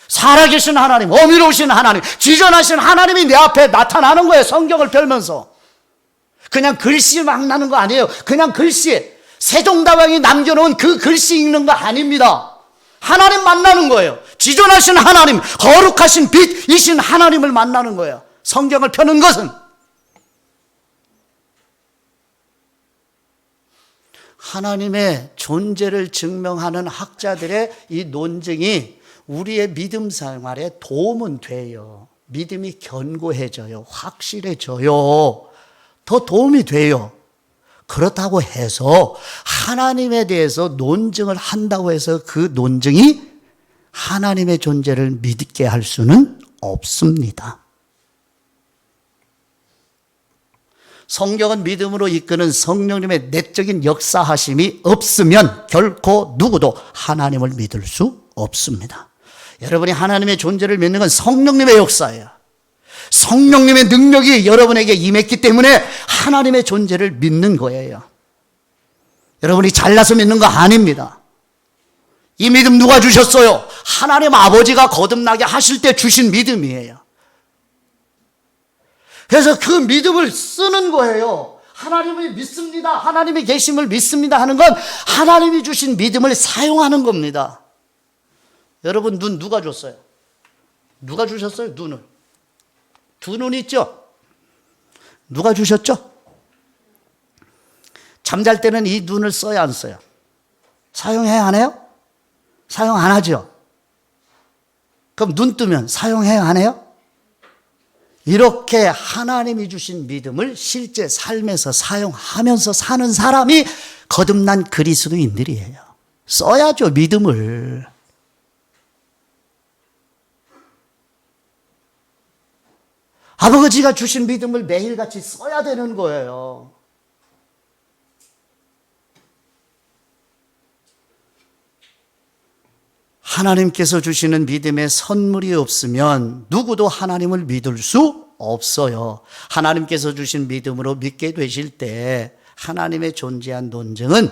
살아계신 하나님, 어미로우신 하나님, 지존하신 하나님이 내 앞에 나타나는 거예요. 성경을 펼면서. 그냥 글씨 막 나는 거 아니에요. 그냥 글씨, 세종다왕이 남겨놓은 그 글씨 읽는 거 아닙니다. 하나님 만나는 거예요. 지존하신 하나님, 거룩하신 빛이신 하나님을 만나는 거예요. 성경을 펴는 것은. 하나님의 존재를 증명하는 학자들의 이 논증이 우리의 믿음 생활에 도움은 돼요. 믿음이 견고해져요. 확실해져요. 더 도움이 돼요. 그렇다고 해서 하나님에 대해서 논증을 한다고 해서 그 논증이 하나님의 존재를 믿게 할 수는 없습니다. 성경은 믿음으로 이끄는 성령님의 내적인 역사하심이 없으면 결코 누구도 하나님을 믿을 수 없습니다. 여러분이 하나님의 존재를 믿는 건 성령님의 역사예요. 성령님의 능력이 여러분에게 임했기 때문에 하나님의 존재를 믿는 거예요. 여러분이 잘나서 믿는 거 아닙니다. 이 믿음 누가 주셨어요? 하나님 아버지가 거듭나게 하실 때 주신 믿음이에요. 그래서 그 믿음을 쓰는 거예요. 하나님을 믿습니다. 하나님의 계심을 믿습니다 하는 건 하나님이 주신 믿음을 사용하는 겁니다. 여러분, 눈 누가 줬어요? 누가 주셨어요? 눈을. 두 눈 있죠? 누가 주셨죠? 잠잘 때는 이 눈을 써야 안 써요? 사용해야 안 해요? 사용 안 하죠? 그럼 눈 뜨면 사용해야 안 해요? 이렇게 하나님이 주신 믿음을 실제 삶에서 사용하면서 사는 사람이 거듭난 그리스도인들이에요. 써야죠, 믿음을. 아버지가 주신 믿음을 매일같이 써야 되는 거예요. 하나님께서 주시는 믿음의 선물이 없으면 누구도 하나님을 믿을 수 없어요. 하나님께서 주신 믿음으로 믿게 되실 때 하나님의 존재한 논증은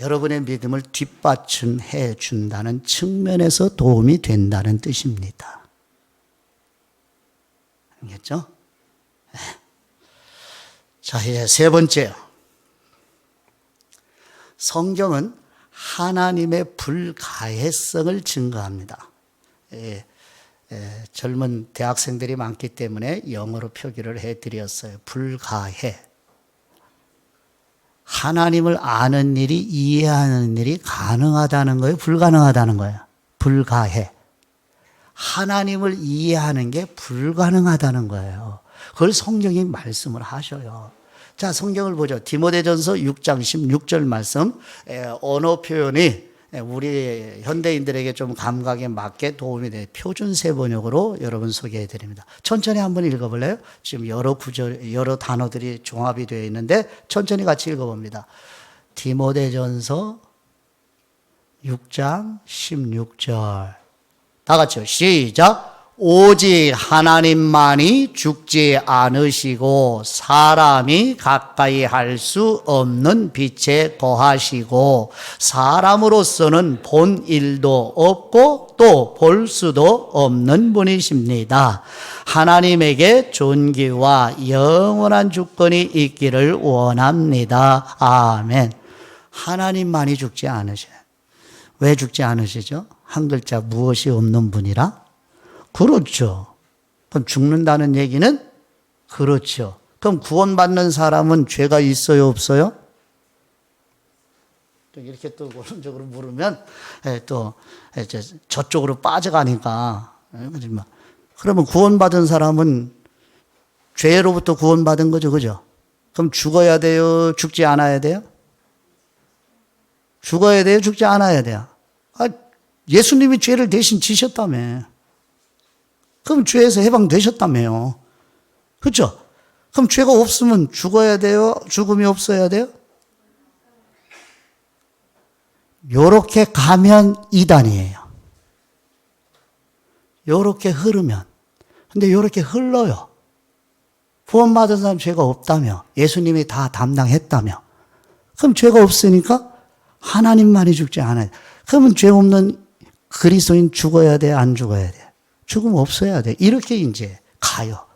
여러분의 믿음을 뒷받침해 준다는 측면에서 도움이 된다는 뜻입니다. 알겠죠? 자, 이제 세 번째요. 성경은 하나님의 불가해성을 증거합니다. 젊은 대학생들이 많기 때문에 영어로 표기를 해드렸어요. 불가해. 하나님을 아는 일이, 이해하는 일이 가능하다는 거예요? 불가능하다는 거예요? 불가해. 하나님을 이해하는 게 불가능하다는 거예요. 그걸 성경이 말씀을 하셔요. 자, 성경을 보죠. 디모데전서 6장 16절 말씀. 언어 표현이 우리 현대인들에게 좀 감각에 맞게 도움이 돼 표준 세번역으로 여러분 소개해 드립니다. 천천히 한번 읽어볼래요? 지금 여러 구절, 여러 단어들이 종합이 되어 있는데 천천히 같이 읽어봅니다. 디모데전서 6장 16절. 다 같이요. 시작. 오직 하나님만이 죽지 않으시고 사람이 가까이 할 수 없는 빛에 거하시고 사람으로서는 본 일도 없고 또 볼 수도 없는 분이십니다. 하나님에게 존귀와 영원한 주권이 있기를 원합니다. 아멘. 하나님만이 죽지 않으셔요. 왜 죽지 않으시죠? 한 글자 무엇이 없는 분이라? 그렇죠. 그럼 죽는다는 얘기는 그렇죠. 그럼 구원받는 사람은 죄가 있어요, 없어요? 이렇게 또 오른쪽으로 물으면 또 이제 저쪽으로 빠져가니까. 그러면 구원받은 사람은 죄로부터 구원받은 거죠, 그죠? 그럼 죽어야 돼요, 죽지 않아야 돼요? 죽어야 돼요, 죽지 않아야 돼요? 예수님이 죄를 대신 지셨다며. 그럼 죄에서 해방되셨다며요. 그렇죠? 그럼 죄가 없으면 죽어야 돼요? 죽음이 없어야 돼요? 요렇게 가면 이단이에요. 요렇게 흐르면. 근데 요렇게 흘러요. 구원받은 사람 죄가 없다며. 예수님이 다 담당했다며. 그럼 죄가 없으니까 하나님만이 죽지 않아요. 그러면 죄 없는 그리스도인 죽어야 돼, 안 죽어야 돼? 죽음 없어야 돼. 이렇게 이제 가요.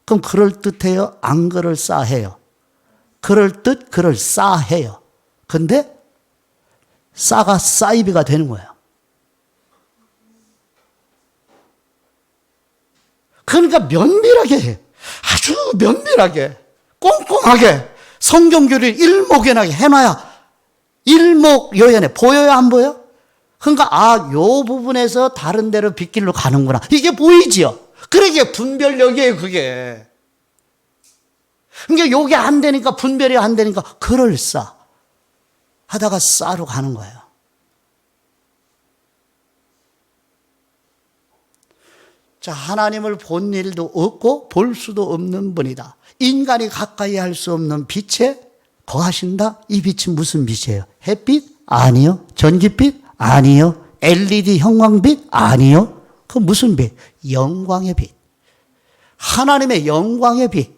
그럼 그럴듯해요? 안 그럴싸해요? 그럴듯, 그럴싸해요. 근데 싸가 싸이비가 되는 거예요. 그러니까 면밀하게, 아주 면밀하게, 꼼꼼하게 성경교리를 일목요연하게 해놔야 일목요연해. 보여요, 안 보여? 그러니까 요 부분에서 다른 데로 빗길로 가는구나. 이게 보이지요? 그러게 분별력이에요, 그게. 그러니까 요게 안 되니까, 분별이 안 되니까 그럴싸 하다가 싸로 가는 거예요. 자, 하나님을 본 일도 없고 볼 수도 없는 분이다. 인간이 가까이 할 수 없는 빛에 거하신다? 이 빛이 무슨 빛이에요? 햇빛? 아니요. 전기빛? 아니요. LED 형광빛? 아니요. 그 무슨 빛? 영광의 빛. 하나님의 영광의 빛.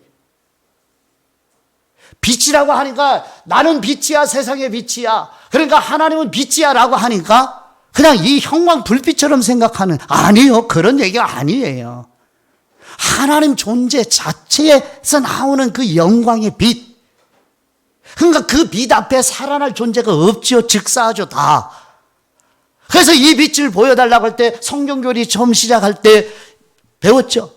빛이라고 하니까 나는 빛이야, 세상의 빛이야. 그러니까 하나님은 빛이야 라고 하니까 그냥 이 형광 불빛처럼 생각하는, 아니요. 그런 얘기가 아니에요. 하나님 존재 자체에서 나오는 그 영광의 빛. 그러니까 그 빛 앞에 살아날 존재가 없지요. 즉사하죠, 다. 그래서 이 빛을 보여달라고 할 때 성경교리 처음 시작할 때 배웠죠.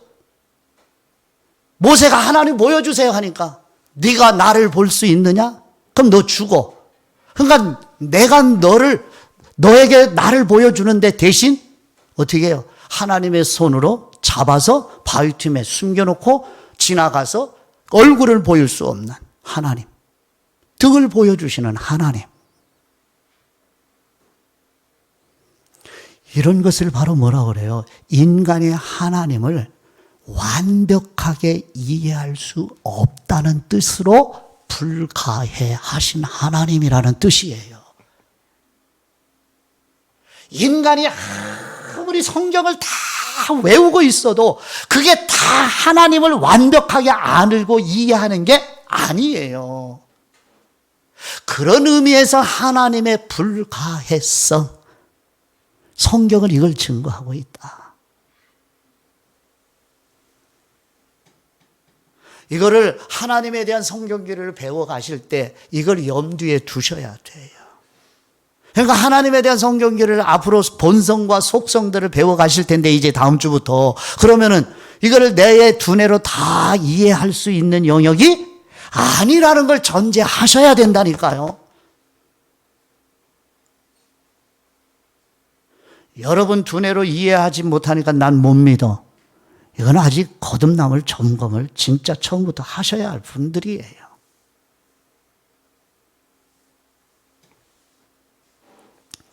모세가 하나님 보여주세요 하니까 네가 나를 볼 수 있느냐? 그럼 너 죽어. 그러니까 내가 너에게 나를 보여주는데 대신 어떻게 해요? 하나님의 손으로 잡아서 바위틈에 숨겨놓고 지나가서 얼굴을 보일 수 없는 하나님. 등을 보여주시는 하나님. 이런 것을 바로 뭐라고 그래요? 인간의 하나님을 완벽하게 이해할 수 없다는 뜻으로 불가해 하신 하나님이라는 뜻이에요. 인간이 아무리 성경을 다 외우고 있어도 그게 다 하나님을 완벽하게 알고 이해하는 게 아니에요. 그런 의미에서 하나님의 불가해성, 성경은 이걸 증거하고 있다. 이거를 하나님에 대한 성경교리를 배워가실 때 이걸 염두에 두셔야 돼요. 그러니까 하나님에 대한 성경교리를 앞으로 본성과 속성들을 배워가실 텐데 이제 다음 주부터 그러면은 이거를 내 두뇌로 다 이해할 수 있는 영역이 아니라는 걸 전제하셔야 된다니까요. 여러분 두뇌로 이해하지 못하니까 난 못 믿어. 이건 아직 거듭남을 점검을 진짜 처음부터 하셔야 할 분들이에요.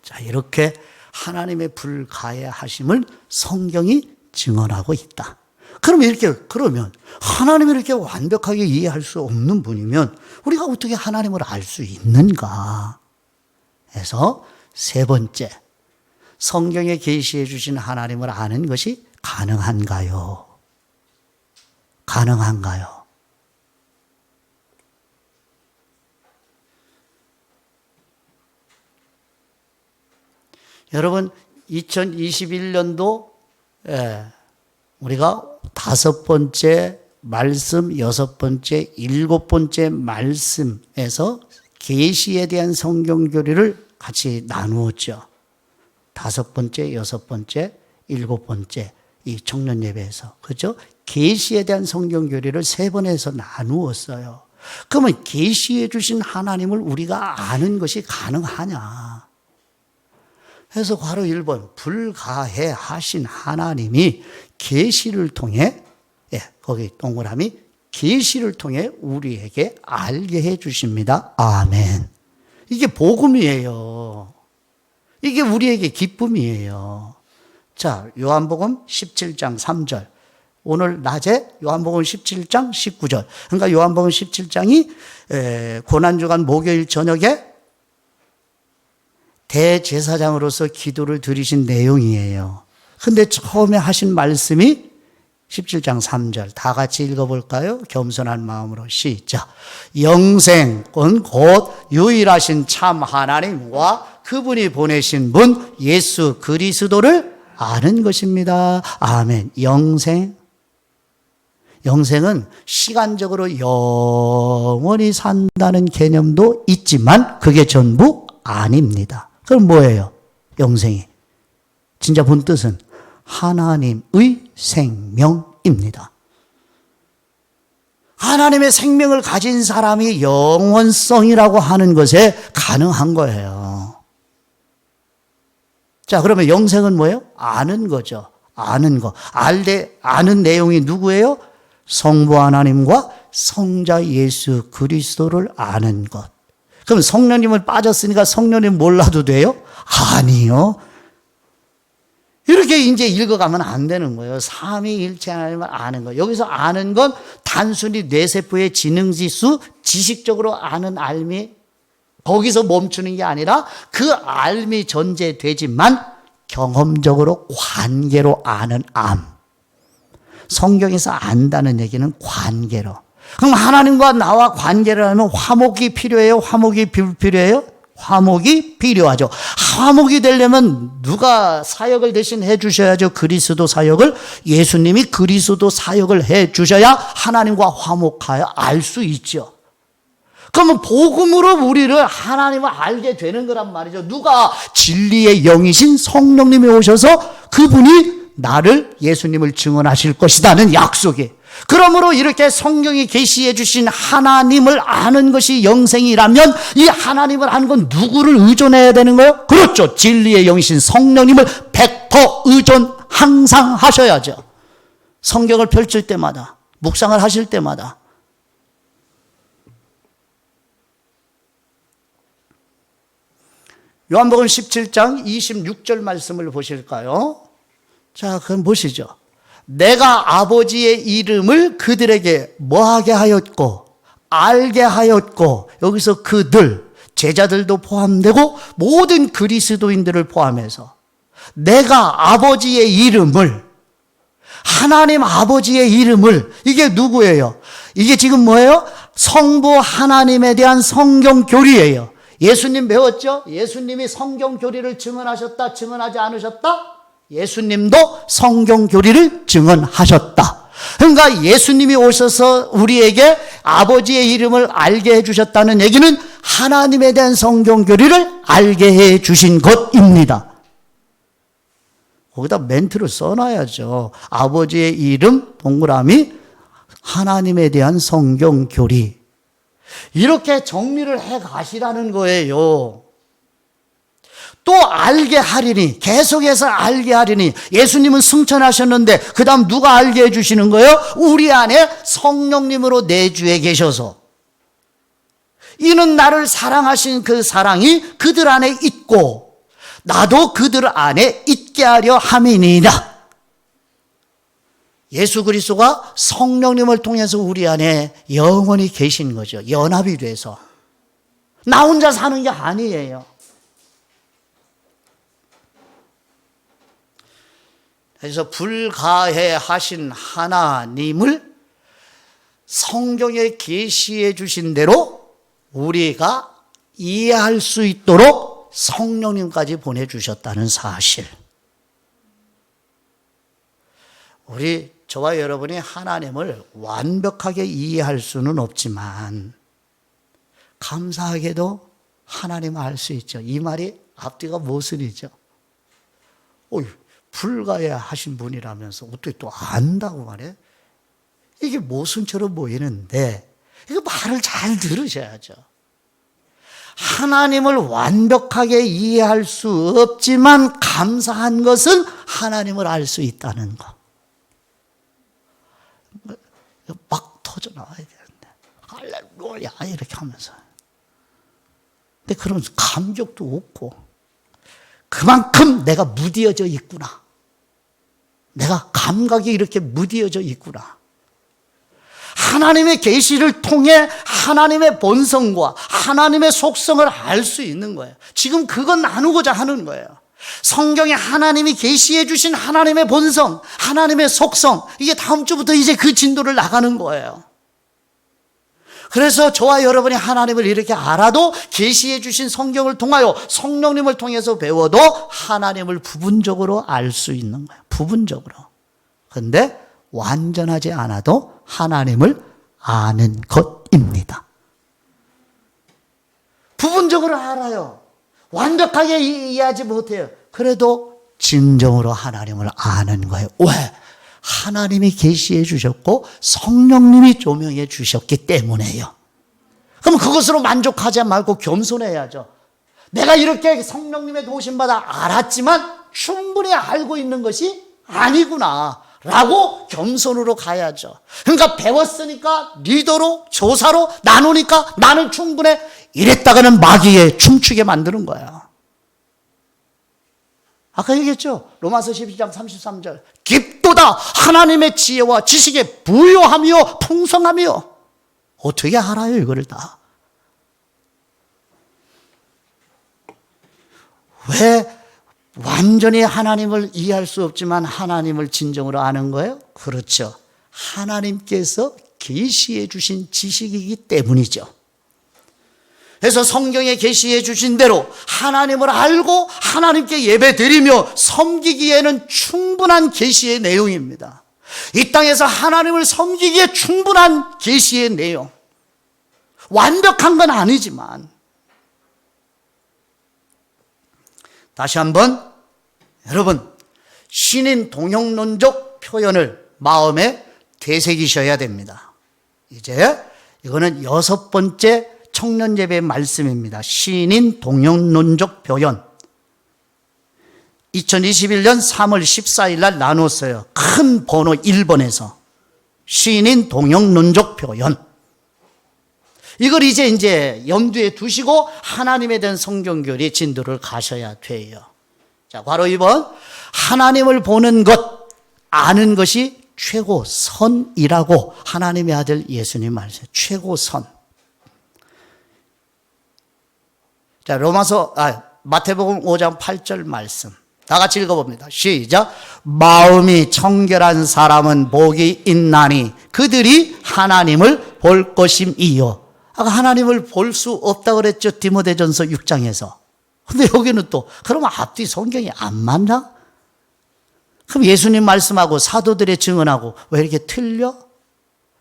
자, 이렇게 하나님의 불가해하심을 성경이 증언하고 있다. 그러면 하나님을 이렇게 완벽하게 이해할 수 없는 분이면 우리가 어떻게 하나님을 알 수 있는가? 해서 세 번째, 성경에 계시해 주신 하나님을 아는 것이 가능한가요? 가능한가요? 여러분, 2021년도 우리가 5번째 말씀, 6번째, 7번째 말씀에서 계시에 대한 성경교리를 같이 나누었죠. 5번째, 6번째, 7번째. 이 청년 예배에서. 그죠? 계시에 대한 성경 교리를 3번에서 나누었어요. 그러면 계시해 주신 하나님을 우리가 아는 것이 가능하냐? 그래서 바로 1번 불가해 하신 하나님이 계시를 통해 거기 동그라미 계시를 통해 우리에게 알게 해 주십니다. 아멘. 이게 복음이에요. 이게 우리에게 기쁨이에요. 자, 요한복음 17장 3절. 오늘 낮에 요한복음 17장 19절. 그러니까 요한복음 17장이 고난주간 목요일 저녁에 대제사장으로서 기도를 드리신 내용이에요. 근데 처음에 하신 말씀이 17장 3절. 다 같이 읽어볼까요? 겸손한 마음으로 시작. 영생은 곧 유일하신 참 하나님과 그분이 보내신 분 예수 그리스도를 아는 것입니다. 아멘. 영생은 시간적으로 영원히 산다는 개념도 있지만 그게 전부 아닙니다. 그럼 뭐예요? 영생이. 진짜 본 뜻은 하나님의 생명입니다. 하나님의 생명을 가진 사람이 영원성이라고 하는 것에 가능한 거예요. 자, 그러면 영생은 뭐예요? 아는 거죠. 아는 거. 아는 내용이 누구예요? 성부 하나님과 성자 예수 그리스도를 아는 것. 그럼 성령님을 빠졌으니까 성령님 몰라도 돼요? 아니요. 이렇게 이제 읽어가면 안 되는 거예요. 삼위일체 하나님을 아는 거. 여기서 아는 건 단순히 뇌세포의 지능지수, 지식적으로 아는 알미, 거기서 멈추는 게 아니라 그 알미 전제되지만 경험적으로 관계로 아는 암. 성경에서 안다는 얘기는 관계로. 그럼 하나님과 나와 관계를 하면 화목이 필요해요? 화목이 불필요해요? 화목이 필요하죠. 화목이 되려면 누가 사역을 대신 해 주셔야죠. 그리스도 사역을. 예수님이 그리스도 사역을 해 주셔야 하나님과 화목하여 알 수 있죠. 그러면 복음으로 우리를 하나님을 알게 되는 거란 말이죠. 누가? 진리의 영이신 성령님이 오셔서 그분이 나를 예수님을 증언하실 것이다는 약속이. 그러므로 이렇게 성경이 계시해 주신 하나님을 아는 것이 영생이라면 이 하나님을 아는 건 누구를 의존해야 되는 거예요? 그렇죠. 진리의 영이신 성령님을 100% 의존 항상 하셔야죠. 성경을 펼칠 때마다, 묵상을 하실 때마다. 요한복음 17장 26절 말씀을 보실까요? 자, 그럼 보시죠. 내가 아버지의 이름을 그들에게 뭐하게 하였고 알게 하였고, 여기서 그들, 제자들도 포함되고 모든 그리스도인들을 포함해서 내가 아버지의 이름을, 하나님 아버지의 이름을, 이게 누구예요? 이게 지금 뭐예요? 성부 하나님에 대한 성경 교리예요. 예수님 배웠죠? 예수님이 성경 교리를 증언하셨다, 증언하지 않으셨다? 예수님도 성경 교리를 증언하셨다. 그러니까 예수님이 오셔서 우리에게 아버지의 이름을 알게 해주셨다는 얘기는 하나님에 대한 성경 교리를 알게 해주신 것입니다. 거기다 멘트를 써놔야죠. 아버지의 이름 동그라미 하나님에 대한 성경 교리. 이렇게 정리를 해 가시라는 거예요. 또 알게 하리니, 계속해서 알게 하리니. 예수님은 승천하셨는데 그 다음 누가 알게 해주시는 거예요? 우리 안에 성령님으로 내주에 계셔서. 이는 나를 사랑하신 그 사랑이 그들 안에 있고 나도 그들 안에 있게 하려 함이니이다. 예수 그리스도가 성령님을 통해서 우리 안에 영원히 계신 거죠. 연합이 돼서. 나 혼자 사는 게 아니에요. 그래서 불가해 하신 하나님을 성경에 계시해 주신 대로 우리가 이해할 수 있도록 성령님까지 보내주셨다는 사실. 우리 저와 여러분이 하나님을 완벽하게 이해할 수는 없지만 감사하게도 하나님을 알 수 있죠. 이 말이 앞뒤가 모순이죠. 불가해하신 분이라면서 어떻게 또 안다고 말해? 이게 모순처럼 보이는데 이거 말을 잘 들으셔야죠. 하나님을 완벽하게 이해할 수 없지만 감사한 것은 하나님을 알 수 있다는 거. 막 터져 나와야 되는데 할렐루야 이렇게 하면서. 근데 그런 감격도 없고 그만큼 내가 무디어져 있구나. 내가 감각이 이렇게 무디어져 있구나. 하나님의 계시를 통해 하나님의 본성과 하나님의 속성을 알 수 있는 거예요. 지금 그거 나누고자 하는 거예요. 성경에 하나님이 계시해 주신 하나님의 본성, 하나님의 속성, 이게 다음 주부터 이제 그 진도를 나가는 거예요. 그래서 저와 여러분이 하나님을 이렇게 알아도 계시해 주신 성경을 통하여 성령님을 통해서 배워도 하나님을 부분적으로 알 수 있는 거예요. 부분적으로. 그런데 완전하지 않아도 하나님을 아는 것입니다. 부분적으로 알아요. 완벽하게 이해하지 못해요. 그래도 진정으로 하나님을 아는 거예요. 왜? 하나님이 계시해 주셨고 성령님이 조명해 주셨기 때문에요. 그럼 그것으로 만족하지 말고 겸손해야죠. 내가 이렇게 성령님의 도우심받아 알았지만 충분히 알고 있는 것이 아니구나 라고 겸손으로 가야죠. 그러니까 배웠으니까 리더로 조사로 나누니까 나는 충분해 이랬다가는 마귀에 춤추게 만드는 거야. 아까 얘기했죠. 로마서 12장 33절 깊도다 하나님의 지혜와 지식에 부요하며 풍성하며. 어떻게 알아요 이거를 다? 왜 완전히 하나님을 이해할 수 없지만 하나님을 진정으로 아는 거예요? 그렇죠. 하나님께서 계시해 주신 지식이기 때문이죠. 그래서 성경에 계시해 주신 대로 하나님을 알고 하나님께 예배드리며 섬기기에는 충분한 계시의 내용입니다. 이 땅에서 하나님을 섬기기에 충분한 계시의 내용. 완벽한 건 아니지만 다시 한번 여러분 신인 동형론적 표현을 마음에 되새기셔야 됩니다. 이제 이거는 6번째 청년예배 말씀입니다. 신인 동형론적 표현. 2021년 3월 14일 날 나눴어요. 큰 번호 1번에서 신인 동형론적 표현. 이걸 이제 염두에 두시고 하나님에 대한 성경교리 진도를 가셔야 돼요. 자, 바로 2번. 하나님을 보는 것, 아는 것이 최고선이라고 하나님의 아들 예수님 말씀. 최고선. 자, 마태복음 5장 8절 말씀. 다 같이 읽어봅니다. 시작. 마음이 청결한 사람은 복이 있나니 그들이 하나님을 볼 것임이요. 아까 하나님을 볼 수 없다고 그랬죠. 디모데전서 6장에서. 근데 여기는 또 그러면 앞뒤 성경이 안 맞나? 그럼 예수님 말씀하고 사도들의 증언하고 왜 이렇게 틀려?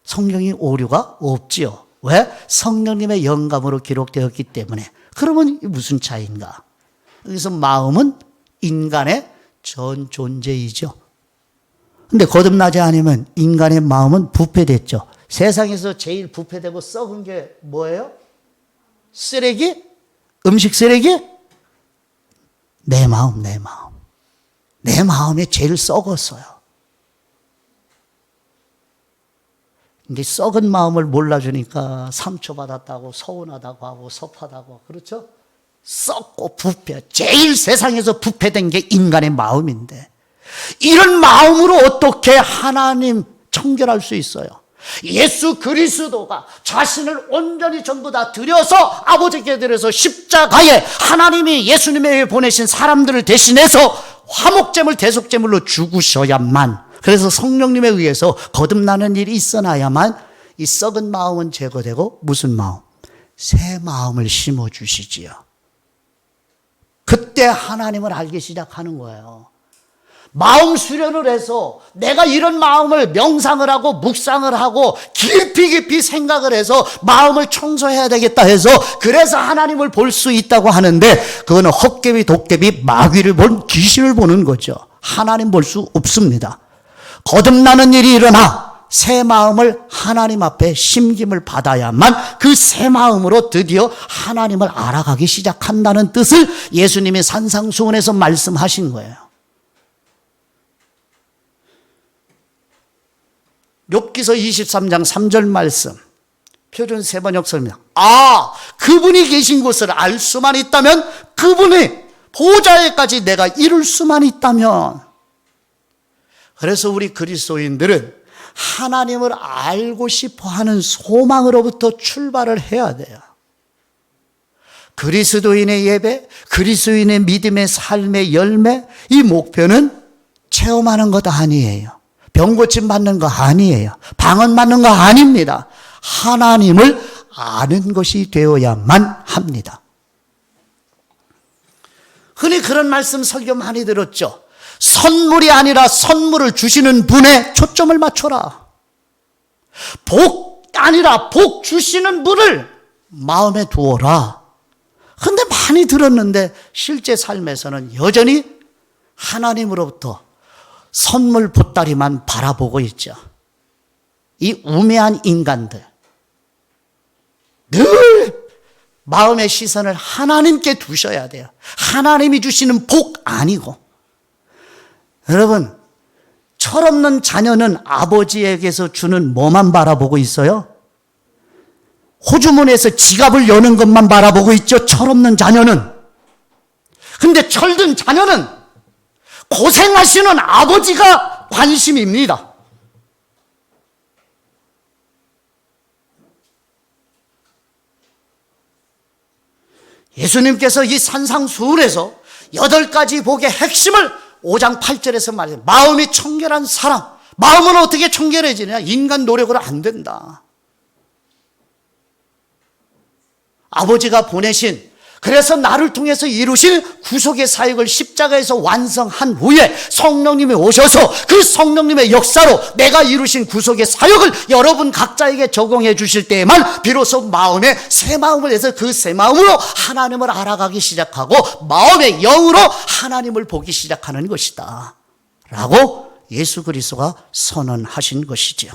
성경이 오류가 없지요. 왜? 성령님의 영감으로 기록되었기 때문에. 그러면 무슨 차이인가? 여기서 마음은 인간의 전 존재이죠. 근데 거듭나지 않으면 인간의 마음은 부패됐죠. 세상에서 제일 부패되고 썩은 게 뭐예요? 쓰레기? 음식 쓰레기? 내 마음. 내 마음이 제일 썩었어요. 근데 썩은 마음을 몰라주니까 상처받았다고 서운하다고 하고 섭하다고 하고 그렇죠? 썩고 부패. 제일 세상에서 부패된 게 인간의 마음인데 이런 마음으로 어떻게 하나님 청결할 수 있어요? 예수 그리스도가 자신을 온전히 전부 다 드려서 아버지께 드려서 십자가에 하나님이 예수님에게 보내신 사람들을 대신해서 화목제물 대속제물로 죽으셔야만, 그래서 성령님에 의해서 거듭나는 일이 있어나야만 이 썩은 마음은 제거되고 무슨 마음? 새 마음을 심어주시지요. 그때 하나님을 알기 시작하는 거예요. 마음 수련을 해서 내가 이런 마음을 명상을 하고 묵상을 하고 깊이 생각을 해서 마음을 청소해야 되겠다 해서 그래서 하나님을 볼 수 있다고 하는데 그거는 헛개비, 도깨비, 마귀를 본 귀신을 보는 거죠. 하나님 볼 수 없습니다. 거듭나는 일이 일어나 새 마음을 하나님 앞에 심김을 받아야만 그 새 마음으로 드디어 하나님을 알아가기 시작한다는 뜻을 예수님이 산상수훈에서 말씀하신 거예요. 욥기서 23장 3절 말씀, 표준 세번역 설명. 그분이 계신 곳을 알 수만 있다면, 그분의 보좌에까지 내가 이룰 수만 있다면. 그래서 우리 그리스도인들은 하나님을 알고 싶어 하는 소망으로부터 출발을 해야 돼요. 그리스도인의 예배, 그리스도인의 믿음의 삶의 열매, 이 목표는 체험하는 것 아니에요. 병고침 받는 거 아니에요. 방언 받는 거 아닙니다. 하나님을 아는 것이 되어야만 합니다. 흔히 그런 말씀 설교 많이 들었죠. 선물이 아니라 선물을 주시는 분에 초점을 맞춰라. 복 아니라 복 주시는 분을 마음에 두어라. 근데 많이 들었는데 실제 삶에서는 여전히 하나님으로부터 선물 보따리만 바라보고 있죠. 이 우매한 인간들. 늘 마음의 시선을 하나님께 두셔야 돼요. 하나님이 주시는 복 아니고. 여러분, 철없는 자녀는 아버지에게서 주는 뭐만 바라보고 있어요? 호주머니에서 지갑을 여는 것만 바라보고 있죠. 철없는 자녀는. 근데 철든 자녀는 고생하시는 아버지가 관심입니다. 예수님께서 이 산상수훈에서 8가지 복의 핵심을 5장 8절에서 말해요. 마음이 청결한 사람. 마음은 어떻게 청결해지냐? 인간 노력으로 안 된다. 아버지가 보내신, 그래서 나를 통해서 이루신 구속의 사역을 십자가에서 완성한 후에 성령님이 오셔서 그 성령님의 역사로 내가 이루신 구속의 사역을 여러분 각자에게 적용해 주실 때에만 비로소 마음에 새 마음을 내서 그 새 마음으로 하나님을 알아가기 시작하고 마음의 영으로 하나님을 보기 시작하는 것이다 라고 예수 그리스도가 선언하신 것이지요.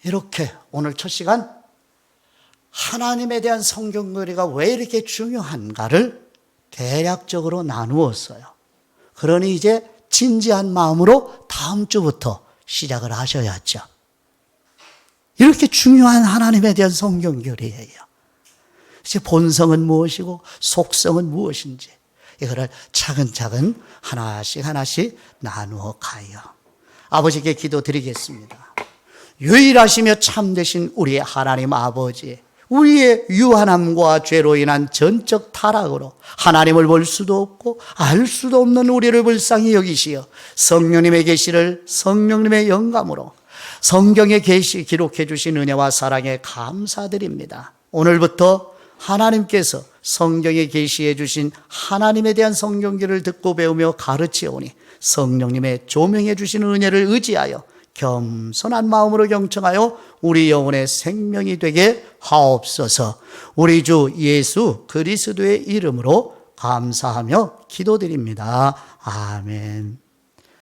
이렇게 오늘 첫 시간 하나님에 대한 성경거리가 왜 이렇게 중요한가를 대략적으로 나누었어요. 그러니 이제 진지한 마음으로 다음 주부터 시작을 하셔야죠. 이렇게 중요한 하나님에 대한 성경교리예요. 이제 본성은 무엇이고 속성은 무엇인지 이거를 차근차근 하나씩 하나씩 나누어 가요. 아버지께 기도드리겠습니다. 유일하시며 참되신 우리의 하나님 아버지, 우리의 유한함과 죄로 인한 전적 타락으로 하나님을 볼 수도 없고 알 수도 없는 우리를 불쌍히 여기시어 성령님의 계시를 성령님의 영감으로 성경에 기록해 주신 은혜와 사랑에 감사드립니다. 오늘부터 하나님께서 성경에 계시해 주신 하나님에 대한 성경기를 듣고 배우며 가르치오니 성령님의 조명해 주시는 은혜를 의지하여 겸손한 마음으로 경청하여 우리 영혼의 생명이 되게 하옵소서. 우리 주 예수 그리스도의 이름으로 감사하며 기도드립니다. 아멘.